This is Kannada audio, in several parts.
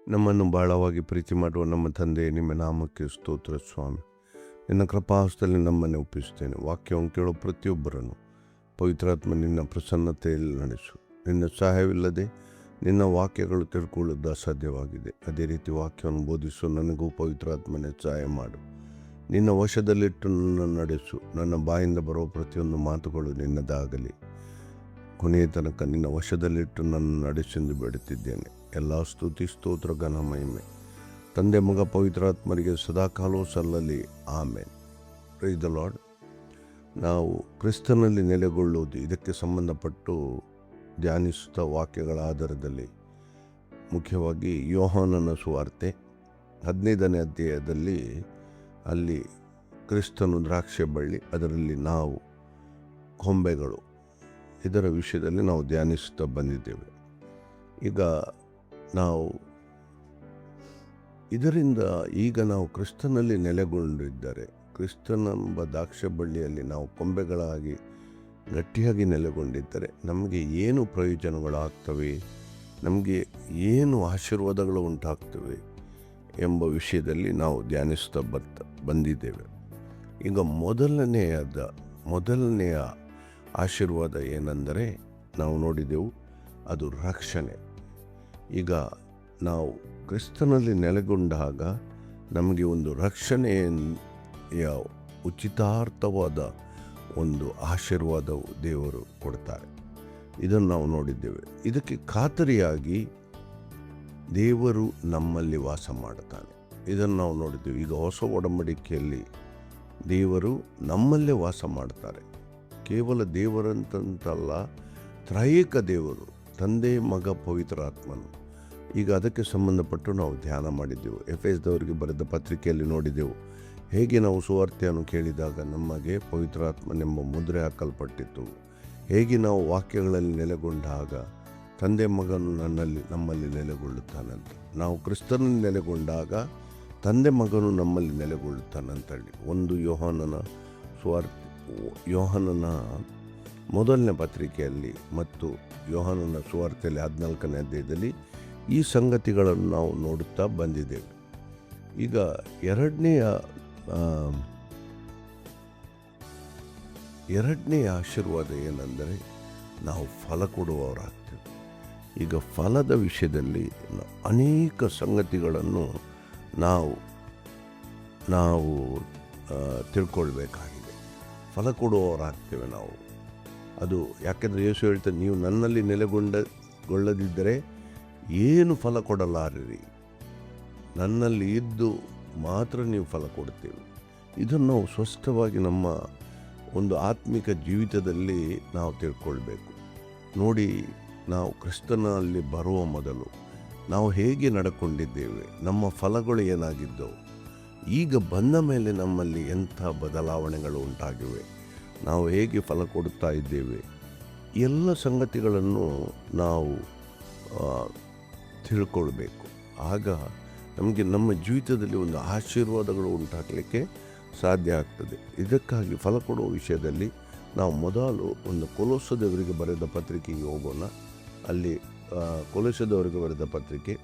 ನಮ್ಮನ್ನು ಬಹಳವಾಗಿ ಪ್ರೀತಿ ಮಾಡುವ ನಮ್ಮ ತಂದೆ, ನಿಮ್ಮ ನಾಮಕ್ಕೆ ಸ್ತೋತ್ರ ಸ್ವಾಮಿ. ನಿನ್ನ ಕೃಪಾಹಸ್ತದಲ್ಲಿ ನಮ್ಮನ್ನು ಒಪ್ಪಿಸ್ತೇನೆ. ವಾಕ್ಯವನ್ನು ಕೇಳೋ ಪ್ರತಿಯೊಬ್ಬರನ್ನು ಪವಿತ್ರಾತ್ಮ ನಿನ್ನ ಪ್ರಸನ್ನತೆಯಲ್ಲಿ ನಡೆಸು. ನಿನ್ನ ಸಹಾಯವಿಲ್ಲದೆ ನಿನ್ನ ವಾಕ್ಯಗಳು ತಿಳ್ಕೊಳ್ಳೋದು ಅಸಾಧ್ಯವಾಗಿದೆ. ಅದೇ ರೀತಿ ವಾಕ್ಯವನ್ನು ಬೋಧಿಸು. ನನಗೂ ಪವಿತ್ರಾತ್ಮನೇ ಸಹಾಯ ಮಾಡು. ನಿನ್ನ ವಶದಲ್ಲಿಟ್ಟು ನನ್ನ ನಡೆಸು. ನನ್ನ ಬಾಯಿಂದ ಬರುವ ಪ್ರತಿಯೊಂದು ಮಾತುಗಳು ನಿನ್ನದಾಗಲಿ. ಕೊನೆಯ ತನಕ ನಿನ್ನ ವಶದಲ್ಲಿಟ್ಟು ನನ್ನ ನಡೆಸೆಂದು ಬೇಡುತ್ತಿದ್ದೇನೆ. ಎಲ್ಲ ಸ್ತುತಿ, ಸ್ತೋತ್ರ, ಘನ ಮಹಿಮೆ ತಂದೆ, ಮಗ, ಪವಿತ್ರಾತ್ಮರಿಗೆ ಸದಾಕಾಲವೂ ಸಲ್ಲಲಿ. ಆಮೇನ್. Praise the Lord. ನಾವು ಕ್ರಿಸ್ತನಲ್ಲಿ ನೆಲೆಗೊಳ್ಳುವುದು, ಇದಕ್ಕೆ ಸಂಬಂಧಪಟ್ಟು ಧ್ಯಾನಿಸುತ್ತಾ ವಾಕ್ಯಗಳ ಆಧಾರದಲ್ಲಿ ಮುಖ್ಯವಾಗಿ ಯೋಹಾನನ ಸುವಾರ್ತೆ 15ನೇ ಅಧ್ಯಾಯದಲ್ಲಿ ಅಲ್ಲಿ ಕ್ರಿಸ್ತನು ದ್ರಾಕ್ಷೆ ಬಳ್ಳಿ, ಅದರಲ್ಲಿ ನಾವು ಕೊಂಬೆಗಳು, ಇದರ ವಿಷಯದಲ್ಲಿ ನಾವು ಧ್ಯಾನಿಸುತ್ತಾ ಬಂದಿದ್ದೇವೆ. ಈಗ ನಾವು ಇದರಿಂದ ನಾವು ಕ್ರಿಸ್ತನಲ್ಲಿ ನೆಲೆಗೊಂಡಿದ್ದರೆ, ಕ್ರಿಸ್ತನೆಂಬ ದ್ರಾಕ್ಷೆ ಬಳ್ಳಿಯಲ್ಲಿ ನಾವು ಕೊಂಬೆಗಳಾಗಿ ಗಟ್ಟಿಯಾಗಿ ನೆಲೆಗೊಂಡಿದ್ದರೆ ನಮಗೆ ಏನು ಪ್ರಯೋಜನಗಳಾಗ್ತವೆ, ನಮಗೆ ಏನು ಆಶೀರ್ವಾದಗಳು ಉಂಟಾಗ್ತವೆ ಎಂಬ ವಿಷಯದಲ್ಲಿ ನಾವು ಧ್ಯಾನಿಸ್ತಾ ಬಂದಿದ್ದೇವೆ. ಈಗ ಮೊದಲನೆಯ ಆಶೀರ್ವಾದ ಏನೆಂದರೆ ನಾವು ನೋಡಿದೆವು, ಅದು ರಕ್ಷಣೆ. ಈಗ ನಾವು ಕ್ರಿಸ್ತನಲ್ಲಿ ನೆಲೆಗೊಂಡಾಗ ನಮಗೆ ಒಂದು ರಕ್ಷಣೆಯ ಉಚಿತಾರ್ಥವಾದ ಒಂದು ಆಶೀರ್ವಾದವು ದೇವರು ಕೊಡ್ತಾರೆ. ಇದನ್ನು ನಾವು ನೋಡಿದ್ದೇವೆ. ಇದಕ್ಕೆ ಖಾತರಿಯಾಗಿ ದೇವರು ನಮ್ಮಲ್ಲಿ ವಾಸ ಮಾಡುತ್ತಾನೆ. ಇದನ್ನು ನಾವು ನೋಡಿದ್ದೇವೆ. ಈಗ ಹೊಸ ಒಡಂಬಡಿಕೆಯಲ್ಲಿ ದೇವರು ನಮ್ಮಲ್ಲೇ ವಾಸ ಮಾಡ್ತಾರೆ. ಕೇವಲ ದೇವರಂತಲ್ಲ, ತ್ರೈಕ ದೇವರು, ತಂದೆ, ಮಗ, ಪವಿತ್ರಾತ್ಮನು. ಈಗ ಅದಕ್ಕೆ ಸಂಬಂಧಪಟ್ಟು ನಾವು ಧ್ಯಾನ ಮಾಡಿದ್ದೆವು. ಎಫೆಸದವರಿಗೆ ಬರೆದ ಪತ್ರಿಕೆಯಲ್ಲಿ ನೋಡಿದೆವು ಹೇಗೆ ನಾವು ಸುವಾರ್ತೆಯನ್ನು ಕೇಳಿದಾಗ ನಮಗೆ ಪವಿತ್ರಾತ್ಮನೆಂಬ ಮುದ್ರೆ ಹಾಕಲ್ಪಟ್ಟಿತ್ತು. ಹೇಗೆ ನಾವು ವಾಕ್ಯಗಳಲ್ಲಿ ನೆಲೆಗೊಂಡಾಗ ತಂದೆ, ಮಗನು ನಮ್ಮಲ್ಲಿ ನೆಲೆಗೊಳ್ಳುತ್ತಾನಂತ. ನಾವು ಕ್ರಿಸ್ತನಲ್ಲಿ ನೆಲೆಗೊಂಡಾಗ ತಂದೆ, ಮಗನು ನಮ್ಮಲ್ಲಿ ನೆಲೆಗೊಳ್ಳುತ್ತಾನಂತೇಳಿ ಒಂದು ಯೋಹಾನನ ಮೊದಲನೇ ಪತ್ರಿಕೆಯಲ್ಲಿ ಮತ್ತು ಯೋಹಾನನ ಸುವಾರ್ತೆಯಲ್ಲಿ 14ನೇ ಅಧ್ಯಾಯದಲ್ಲಿ ಈ ಸಂಗತಿಗಳನ್ನು ನಾವು ನೋಡುತ್ತಾ ಬಂದಿದ್ದೇವೆ. ಈಗ ಎರಡನೆಯ ಆಶೀರ್ವಾದ ಏನೆಂದರೆ ನಾವು ಫಲ ಕೊಡುವವರಾಗ್ತೇವೆ. ಈಗ ಫಲದ ವಿಷಯದಲ್ಲಿ ಅನೇಕ ಸಂಗತಿಗಳನ್ನು ನಾವು ತಿಳ್ಕೊಳ್ಬೇಕಾಗಿದೆ. ಫಲ ಕೊಡುವವರಾಗ್ತೇವೆ ನಾವು. ಅದು ಯಾಕೆಂದರೆ ಯೇಸು ಹೇಳ್ತಾರೆ, ನೀವು ನನ್ನಲ್ಲಿ ನೆಲೆಗೊಳ್ಳದಿದ್ದರೆ ಏನು ಫಲ ಕೊಡಲಾರಿರಿ, ನನ್ನಲ್ಲಿ ಇದ್ದು ಮಾತ್ರ ನೀವು ಫಲ ಕೊಡ್ತೇವೆ. ಇದನ್ನು ನಾವು ಸ್ಪಷ್ಟವಾಗಿ ನಮ್ಮ ಒಂದು ಆತ್ಮಿಕ ಜೀವಿತದಲ್ಲಿ ನಾವು ತಿಳ್ಕೊಳ್ಬೇಕು. ನೋಡಿ, ನಾವು ಕ್ರಿಸ್ತನಲ್ಲಿ ಬರುವ ಮೊದಲು ನಾವು ಹೇಗೆ ನಡ್ಕೊಂಡಿದ್ದೇವೆ, ನಮ್ಮ ಫಲಗಳು ಏನಾಗಿದ್ದವು, ಈಗ ಬಂದ ಮೇಲೆ ನಮ್ಮಲ್ಲಿ ಎಂಥ ಬದಲಾವಣೆಗಳು ಉಂಟಾಗಿವೆ, ನಾವು ಹೇಗೆ ಫಲ ಕೊಡುತ್ತಾ ಇದ್ದೇವೆ, ಎಲ್ಲ ಸಂಗತಿಗಳನ್ನು ನಾವು ತಿಳ್ಕೊಳ್ಬೇಕು. ಆಗ ನಮಗೆ ನಮ್ಮ ಜೀವಿತದಲ್ಲಿ ಒಂದು ಆಶೀರ್ವಾದಗಳು ಉಂಟಾಗಲಿಕ್ಕೆ ಸಾಧ್ಯ ಆಗ್ತದೆ. ಇದಕ್ಕಾಗಿ ಫಲ ಕೊಡುವ ವಿಷಯದಲ್ಲಿ ನಾವು ಮೊದಲು ಒಂದು ಕೊಲೊಸ್ಸದವರಿಗೆ ಬರೆದ ಪತ್ರಿಕೆಗೆ ಹೋಗೋಣ. ಅಲ್ಲಿ ಕೊಲೊಸ್ಸದವರಿಗೆ ಬರೆದ ಪತ್ರಿಕೆ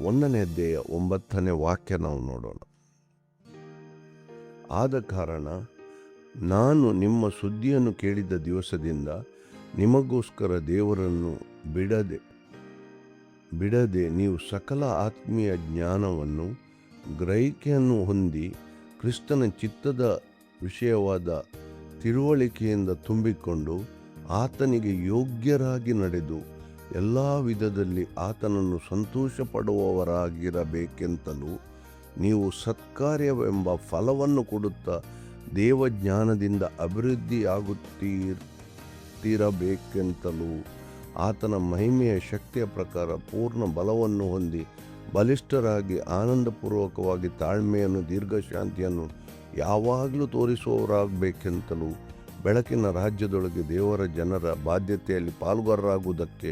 1ನೇ ಅಧ್ಯಾಯ 9ನೇ ವಾಕ್ಯ ನಾವು ನೋಡೋಣ. ಆದ ಕಾರಣ ನಾನು ನಿಮ್ಮ ಸುದ್ದಿಯನ್ನು ಕೇಳಿದ ದಿವಸದಿಂದ ನಿಮಗೋಸ್ಕರ ದೇವರನ್ನು ಬಿಡದೆ ನೀವು ಸಕಲ ಆತ್ಮೀಯ ಜ್ಞಾನವನ್ನು ಗ್ರಹಿಕೆಯನ್ನು ಹೊಂದಿ ಕ್ರಿಸ್ತನ ಚಿತ್ತದ ವಿಷಯವಾದ ತಿಳುವಳಿಕೆಯಿಂದ ತುಂಬಿಕೊಂಡು ಆತನಿಗೆ ಯೋಗ್ಯರಾಗಿ ನಡೆದು ಎಲ್ಲ ವಿಧದಲ್ಲಿ ಆತನನ್ನು ಸಂತೋಷ ಪಡುವವರಾಗಿರಬೇಕೆಂತಲೂ ನೀವು ಸತ್ಕಾರ್ಯವೆಂಬ ಫಲವನ್ನು ಕೊಡುತ್ತಾ ದೇವಜ್ಞಾನದಿಂದ ಅಭಿವೃದ್ಧಿಯಾಗುತ್ತಿರಬೇಕೆಂತಲೂ ಆತನ ಮಹಿಮೆಯ ಶಕ್ತಿಯ ಪ್ರಕಾರ ಪೂರ್ಣ ಬಲವನ್ನು ಹೊಂದಿ ಬಲಿಷ್ಠರಾಗಿ ಆನಂದಪೂರ್ವಕವಾಗಿ ತಾಳ್ಮೆಯನ್ನು, ದೀರ್ಘಶಾಂತಿಯನ್ನು ಯಾವಾಗಲೂ ತೋರಿಸುವವರಾಗಬೇಕೆಂತಲೂ ಬೆಳಕಿನ ರಾಜ್ಯದೊಳಗೆ ದೇವರ ಜನರ ಬಾಧ್ಯತೆಯಲ್ಲಿ ಪಾಲ್ಗಾರರಾಗುವುದಕ್ಕೆ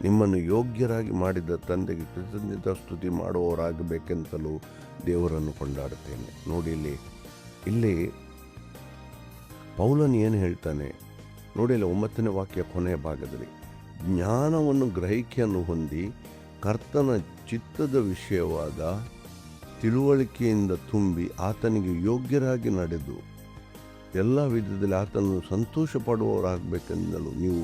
ನಿಮ್ಮನ್ನು ಯೋಗ್ಯರಾಗಿ ಮಾಡಿದ ತಂದೆಗೆ ಕೃತಜ್ಞತಾ ಸ್ತುತಿ ಮಾಡುವವರಾಗಬೇಕೆಂತಲೂ ದೇವರನ್ನು ಕೊಂಡಾಡುತ್ತೇನೆ. ನೋಡಿ, ಇಲ್ಲಿ ಪೌಲನು ಏನು ಹೇಳ್ತಾನೆ ನೋಡಿ, 9ನೇ ವಾಕ್ಯ ಕೊನೆಯ ಭಾಗದಲ್ಲಿ ಜ್ಞಾನವನ್ನು ಗ್ರಹಿಕೆಯನ್ನು ಹೊಂದಿ ಕರ್ತನ ಚಿತ್ತದ ವಿಷಯವಾದ ತಿಳುವಳಿಕೆಯಿಂದ ತುಂಬಿ ಆತನಿಗೆ ಯೋಗ್ಯರಾಗಿ ನಡೆದು ಎಲ್ಲ ವಿಧದಲ್ಲಿ ಆತನನ್ನು ಸಂತೋಷ ಪಡುವವರಾಗಬೇಕೆಂದಲು ನೀವು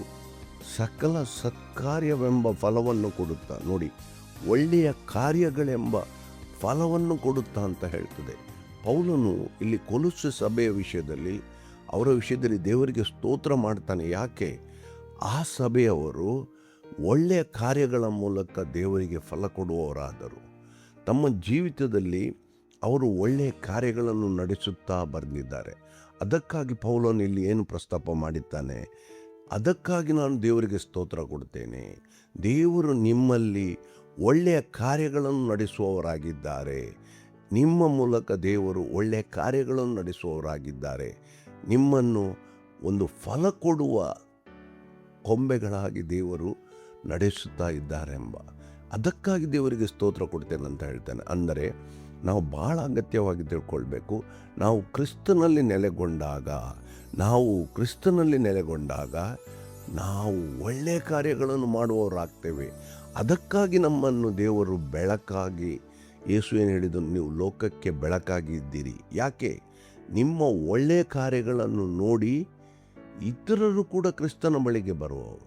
ಸಕಲ ಸತ್ಕಾರ್ಯವೆಂಬ ಫಲವನ್ನು ಕೊಡುತ್ತಾ, ನೋಡಿ, ಒಳ್ಳೆಯ ಕಾರ್ಯಗಳೆಂಬ ಫಲವನ್ನು ಕೊಡುತ್ತಾ ಅಂತ ಹೇಳ್ತದೆ. ಪೌಲನು ಇಲ್ಲಿ ಕೊಲೊಸ್ಸೆ ಸಭೆಯ ವಿಷಯದಲ್ಲಿ, ಅವರ ವಿಷಯದಲ್ಲಿ ದೇವರಿಗೆ ಸ್ತೋತ್ರ ಮಾಡ್ತಾನೆ. ಯಾಕೆ? ಆ ಸಭೆಯವರು ಒಳ್ಳೆಯ ಕಾರ್ಯಗಳ ಮೂಲಕ ದೇವರಿಗೆ ಫಲ ಕೊಡುವವರಾದರು. ತಮ್ಮ ಜೀವಿತದಲ್ಲಿ ಅವರು ಒಳ್ಳೆಯ ಕಾರ್ಯಗಳನ್ನು ನಡೆಸುತ್ತಾ ಬಂದಿದ್ದಾರೆ. ಅದಕ್ಕಾಗಿ ಪೌಲನು ಇಲ್ಲಿ ಏನು ಪ್ರಸ್ತಾಪ ಮಾಡಿದ್ದಾನೆ? ಅದಕ್ಕಾಗಿ ನಾನು ದೇವರಿಗೆ ಸ್ತೋತ್ರ ಕೊಡ್ತೇನೆ. ದೇವರು ನಿಮ್ಮಲ್ಲಿ ಒಳ್ಳೆಯ ಕಾರ್ಯಗಳನ್ನು ನಡೆಸುವವರಾಗಿದ್ದಾರೆ. ನಿಮ್ಮ ಮೂಲಕ ದೇವರು ಒಳ್ಳೆಯ ಕಾರ್ಯಗಳನ್ನು ನಡೆಸುವವರಾಗಿದ್ದಾರೆ. ನಿಮ್ಮನ್ನು ಒಂದು ಫಲ ಕೊಡುವ ಕೊಂಬೆಗಳಾಗಿ ದೇವರು ನಡೆಸುತ್ತಾ ಇದ್ದಾರೆಂಬ ಅದಕ್ಕಾಗಿ ದೇವರಿಗೆ ಸ್ತೋತ್ರ ಕೊಡ್ತೇನೆ ಅಂತ ಹೇಳ್ತಾನೆ. ಅಂದರೆ ನಾವು ಭಾಳ ಅಗತ್ಯವಾಗಿ ತಿಳ್ಕೊಳ್ಬೇಕು, ನಾವು ಕ್ರಿಸ್ತನಲ್ಲಿ ನೆಲೆಗೊಂಡಾಗ ನಾವು ಒಳ್ಳೆಯ ಕಾರ್ಯಗಳನ್ನು ಮಾಡುವವರಾಗ್ತೇವೆ. ಅದಕ್ಕಾಗಿ ನಮ್ಮನ್ನು ದೇವರು ಬೆಳಕಾಗಿ, ಯೇಸು ಏನು ಹೇಳಿದ್ದು, ನೀವು ಲೋಕಕ್ಕೆ ಬೆಳಕಾಗಿ ಇದ್ದೀರಿ. ಯಾಕೆ? ನಿಮ್ಮ ಒಳ್ಳೆಯ ಕಾರ್ಯಗಳನ್ನು ನೋಡಿ ಇತರರು ಕೂಡ ಕ್ರಿಸ್ತನ ಬಳಿಗೆ ಬರುವವರು.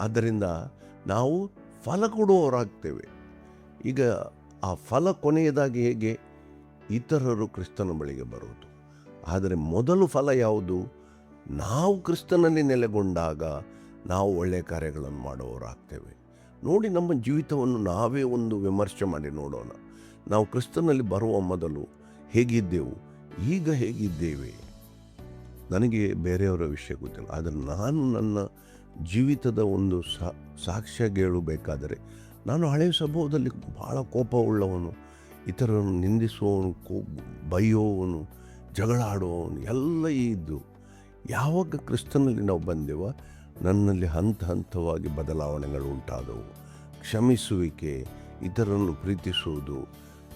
ಆದ್ದರಿಂದ ನಾವು ಫಲ ಕೊಡುವವರಾಗ್ತೇವೆ. ಈಗ ಆ ಫಲ ಕೊನೆಯದಾಗಿ ಹೇಗೆ? ಇತರರು ಕ್ರಿಸ್ತನ ಬಳಿಗೆ ಬರುವುದು. ಆದರೆ ಮೊದಲು ಫಲ ಯಾವುದು? ನಾವು ಕ್ರಿಸ್ತನಲ್ಲಿ ನೆಲೆಗೊಂಡಾಗ ನಾವು ಒಳ್ಳೆಯ ಕಾರ್ಯಗಳನ್ನು ಮಾಡುವವರಾಗ್ತೇವೆ. ನೋಡಿ, ನಮ್ಮ ಜೀವಿತವನ್ನು ನಾವೇ ಒಂದು ವಿಮರ್ಶೆ ಮಾಡಿ ನೋಡೋಣ. ನಾವು ಕ್ರಿಸ್ತನಲ್ಲಿ ಬರುವ ಮೊದಲು ಹೇಗಿದ್ದೆವು, ಈಗ ಹೇಗಿದ್ದೇವೆ? ನನಗೆ ಬೇರೆಯವರ ವಿಷಯ ಗೊತ್ತಿಲ್ಲ, ಆದರೆ ನಾನು ನನ್ನ ಜೀವಿತದ ಒಂದು ಸಾಕ್ಷ್ಯ ಹೇಳಬೇಕಾದರೆ, ನಾನು ಹಳೆಯ ಸ್ವಭಾವದಲ್ಲಿ ಭಾಳ ಕೋಪವುಳ್ಳವನು, ಇತರರನ್ನು ನಿಂದಿಸುವವನು, ಬೈಯೋವನು, ಜಗಳ ಆಡುವವನು ಎಲ್ಲ ಇದ್ದು. ಯಾವಾಗ ಕ್ರಿಸ್ತನಲ್ಲಿ ನಾವು ಬಂದೆವ, ನನ್ನಲ್ಲಿ ಹಂತ ಹಂತವಾಗಿ ಬದಲಾವಣೆಗಳು ಉಂಟಾದವು. ಕ್ಷಮಿಸುವಿಕೆ, ಇತರರನ್ನು ಪ್ರೀತಿಸುವುದು,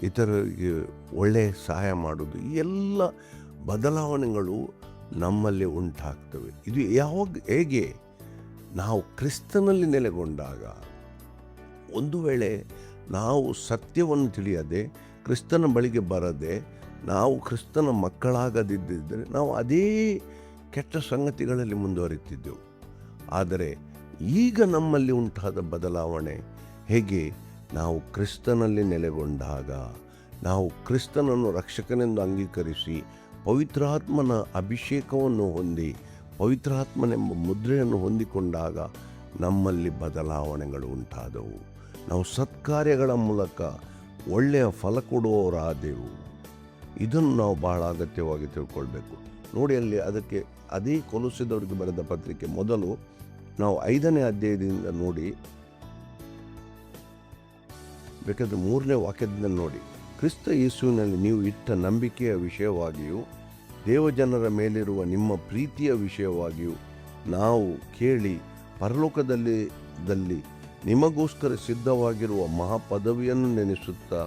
ಇತರರಿಗೆ ಒಳ್ಳೆಯ ಸಹಾಯ ಮಾಡುವುದು, ಈ ಎಲ್ಲ ಬದಲಾವಣೆಗಳು ನಮ್ಮಲ್ಲಿ ಉಂಟಾಗ್ತವೆ. ಇದು ಹೇಗೆ? ನಾವು ಕ್ರಿಸ್ತನಲ್ಲಿ ನೆಲೆಗೊಂಡಾಗ. ಒಂದು ವೇಳೆ ನಾವು ಸತ್ಯವನ್ನು ತಿಳಿಯದೆ, ಕ್ರಿಸ್ತನ ಬಳಿಗೆ ಬರದೆ, ನಾವು ಕ್ರಿಸ್ತನ ಮಕ್ಕಳಾಗದಿದ್ದರೆ ನಾವು ಅದೇ ಕೆಟ್ಟ ಸಂಗತಿಗಳಲ್ಲಿ ಮುಂದುವರಿತಿದ್ದೆವು. ಆದರೆ ಈಗ ನಮ್ಮಲ್ಲಿ ಉಂಟಾದ ಬದಲಾವಣೆ ಹೇಗೆ? ನಾವು ಕ್ರಿಸ್ತನಲ್ಲಿ ನೆಲೆಗೊಂಡಾಗ, ನಾವು ಕ್ರಿಸ್ತನನ್ನು ರಕ್ಷಕನೆಂದು ಅಂಗೀಕರಿಸಿ ಪವಿತ್ರಾತ್ಮನ ಅಭಿಷೇಕವನ್ನು ಹೊಂದಿ, ಪವಿತ್ರಾತ್ಮನೆಂಬ ಮುದ್ರೆಯನ್ನು ಹೊಂದಿಕೊಂಡಾಗ ನಮ್ಮಲ್ಲಿ ಬದಲಾವಣೆಗಳು ಉಂಟಾದವು. ನಾವು ಸತ್ಕಾರ್ಯಗಳ ಮೂಲಕ ಒಳ್ಳೆಯ ಫಲ ಕೊಡುವವರಾದೆವು. ಇದನ್ನು ನಾವು ಬಹಳ ಅಗತ್ಯವಾಗಿ ತಿಳ್ಕೊಳ್ಬೇಕು. ನೋಡಿ, ಅಲ್ಲಿ ಅದಕ್ಕೆ ಅದೇ ಕೊಲೊಸ್ಸೆದವರಿಗೆ ಬರೆದ ಪತ್ರಿಕೆ ಮೊದಲು ನಾವು 5ನೇ ಅಧ್ಯಾಯದಿಂದ ನೋಡಿ, ಬೇಕಾದರೆ 3ನೇ ವಾಕ್ಯದಿಂದ ನೋಡಿ. ಕ್ರಿಸ್ತ ಯೇಸುವಿನಲ್ಲಿ ನೀವು ಇಟ್ಟ ನಂಬಿಕೆಯ ವಿಷಯವಾಗಿಯೂ ದೇವಜನರ ಮೇಲಿರುವ ನಿಮ್ಮ ಪ್ರೀತಿಯ ವಿಷಯವಾಗಿಯೂ ನಾವು ಕೇಳಿ ಪರಲೋಕದಲ್ಲಿ ನಿಮಗೋಸ್ಕರ ಸಿದ್ಧವಾಗಿರುವ ಮಹಾಪದವಿಯನ್ನು ನೆನೆಸುತ್ತಾ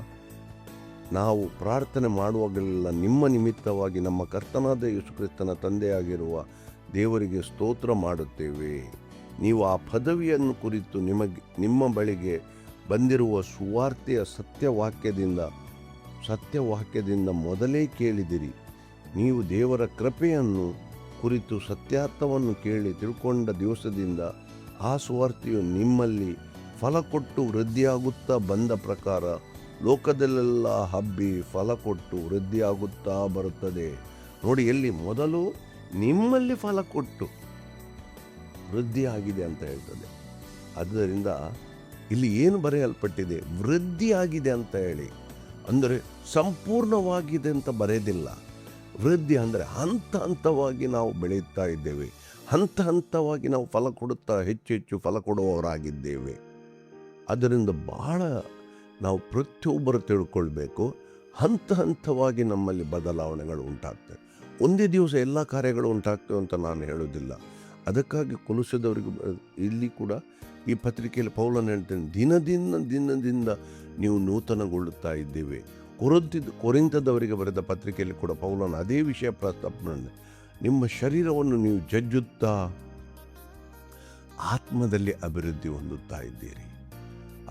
ನಾವು ಪ್ರಾರ್ಥನೆ ಮಾಡುವಾಗಲೆಲ್ಲ ನಿಮ್ಮ ನಿಮಿತ್ತವಾಗಿ ನಮ್ಮ ಕರ್ತನಾದ ಯೇಸು ಕ್ರಿಸ್ತನ ತಂದೆಯಾಗಿರುವ ದೇವರಿಗೆ ಸ್ತೋತ್ರ ಮಾಡುತ್ತೇವೆ. ನೀವು ಆ ಪದವಿಯನ್ನು ಕುರಿತು ನಿಮ್ಮ ಬಳಿಗೆ ಬಂದಿರುವ ಸುವಾರ್ತೆಯ ಸತ್ಯವಾಕ್ಯದಿಂದ ಮೊದಲೇ ಕೇಳಿದಿರಿ. ನೀವು ದೇವರ ಕೃಪೆಯನ್ನು ಕುರಿತು ಸತ್ಯಾರ್ಥವನ್ನು ಕೇಳಿ ತಿಳ್ಕೊಂಡ ದಿವಸದಿಂದ ಆ ಸುವಾರ್ತೆಯು ನಿಮ್ಮಲ್ಲಿ ಫಲ ಕೊಟ್ಟು ವೃದ್ಧಿಯಾಗುತ್ತಾ ಬಂದ ಪ್ರಕಾರ ಲೋಕದಲ್ಲೆಲ್ಲ ಹಬ್ಬಿ ಫಲ ಕೊಟ್ಟು ವೃದ್ಧಿಯಾಗುತ್ತಾ ಬರುತ್ತದೆ. ನೋಡಿ, ಎಲ್ಲಿ ಮೊದಲು ನಿಮ್ಮಲ್ಲಿ ಫಲ ಕೊಟ್ಟು ವೃದ್ಧಿಯಾಗಿದೆ ಅಂತ ಹೇಳ್ತದೆ. ಆದ್ದರಿಂದ ಇಲ್ಲಿ ಏನು ಬರೆಯಲ್ಪಟ್ಟಿದೆ? ವೃದ್ಧಿಯಾಗಿದೆ ಅಂತ ಹೇಳಿ, ಅಂದರೆ ಸಂಪೂರ್ಣವಾಗಿದೆ ಅಂತ ಬರೆಯೋದಿಲ್ಲ. ವೃದ್ಧಿ ಅಂದರೆ ಹಂತ ಹಂತವಾಗಿ ನಾವು ಬೆಳೆಯುತ್ತಾ ಇದ್ದೇವೆ, ಹಂತ ಹಂತವಾಗಿ ನಾವು ಫಲ ಕೊಡುತ್ತಾ ಹೆಚ್ಚು ಫಲ ಕೊಡುವವರಾಗಿದ್ದೇವೆ. ಅದರಿಂದ ಬಹಳ ನಾವು ಪ್ರತಿಯೊಬ್ಬರು ತಿಳ್ಕೊಳ್ಬೇಕು, ಹಂತ ಹಂತವಾಗಿ ನಮ್ಮಲ್ಲಿ ಬದಲಾವಣೆಗಳು ಉಂಟಾಗ್ತವೆ. ಒಂದೇ ದಿವಸ ಎಲ್ಲ ಕಾರ್ಯಗಳು ಉಂಟಾಗ್ತವೆ ಅಂತ ನಾನು ಹೇಳೋದಿಲ್ಲ. ಅದಕ್ಕಾಗಿ ಕೊಲೊಸ್ಸೆದವರಿಗೆ ಇಲ್ಲಿ ಕೂಡ ಈ ಪತ್ರಿಕೆಯಲ್ಲಿ ಪೌಲನು ಹೇಳ್ತೇನೆ, ದಿನದಿಂದ ನೀವು ನೂತನಗೊಳ್ಳುತ್ತಾ ಇದ್ದೇವೆ. ಕೊರಿಂಥದವರಿಗೆ ಬರೆದ ಪತ್ರಿಕೆಯಲ್ಲಿ ಕೂಡ ಪೌಲನು ಅದೇ ವಿಷಯ ಪ್ರಸ್ತಾಪ ಮಾಡಿದೆ. ನಿಮ್ಮ ಶರೀರವನ್ನು ನೀವು ಜಜ್ಜುತ್ತಾ ಆತ್ಮದಲ್ಲಿ ಅಭಿವೃದ್ಧಿ ಹೊಂದುತ್ತಾ ಇದ್ದೀರಿ.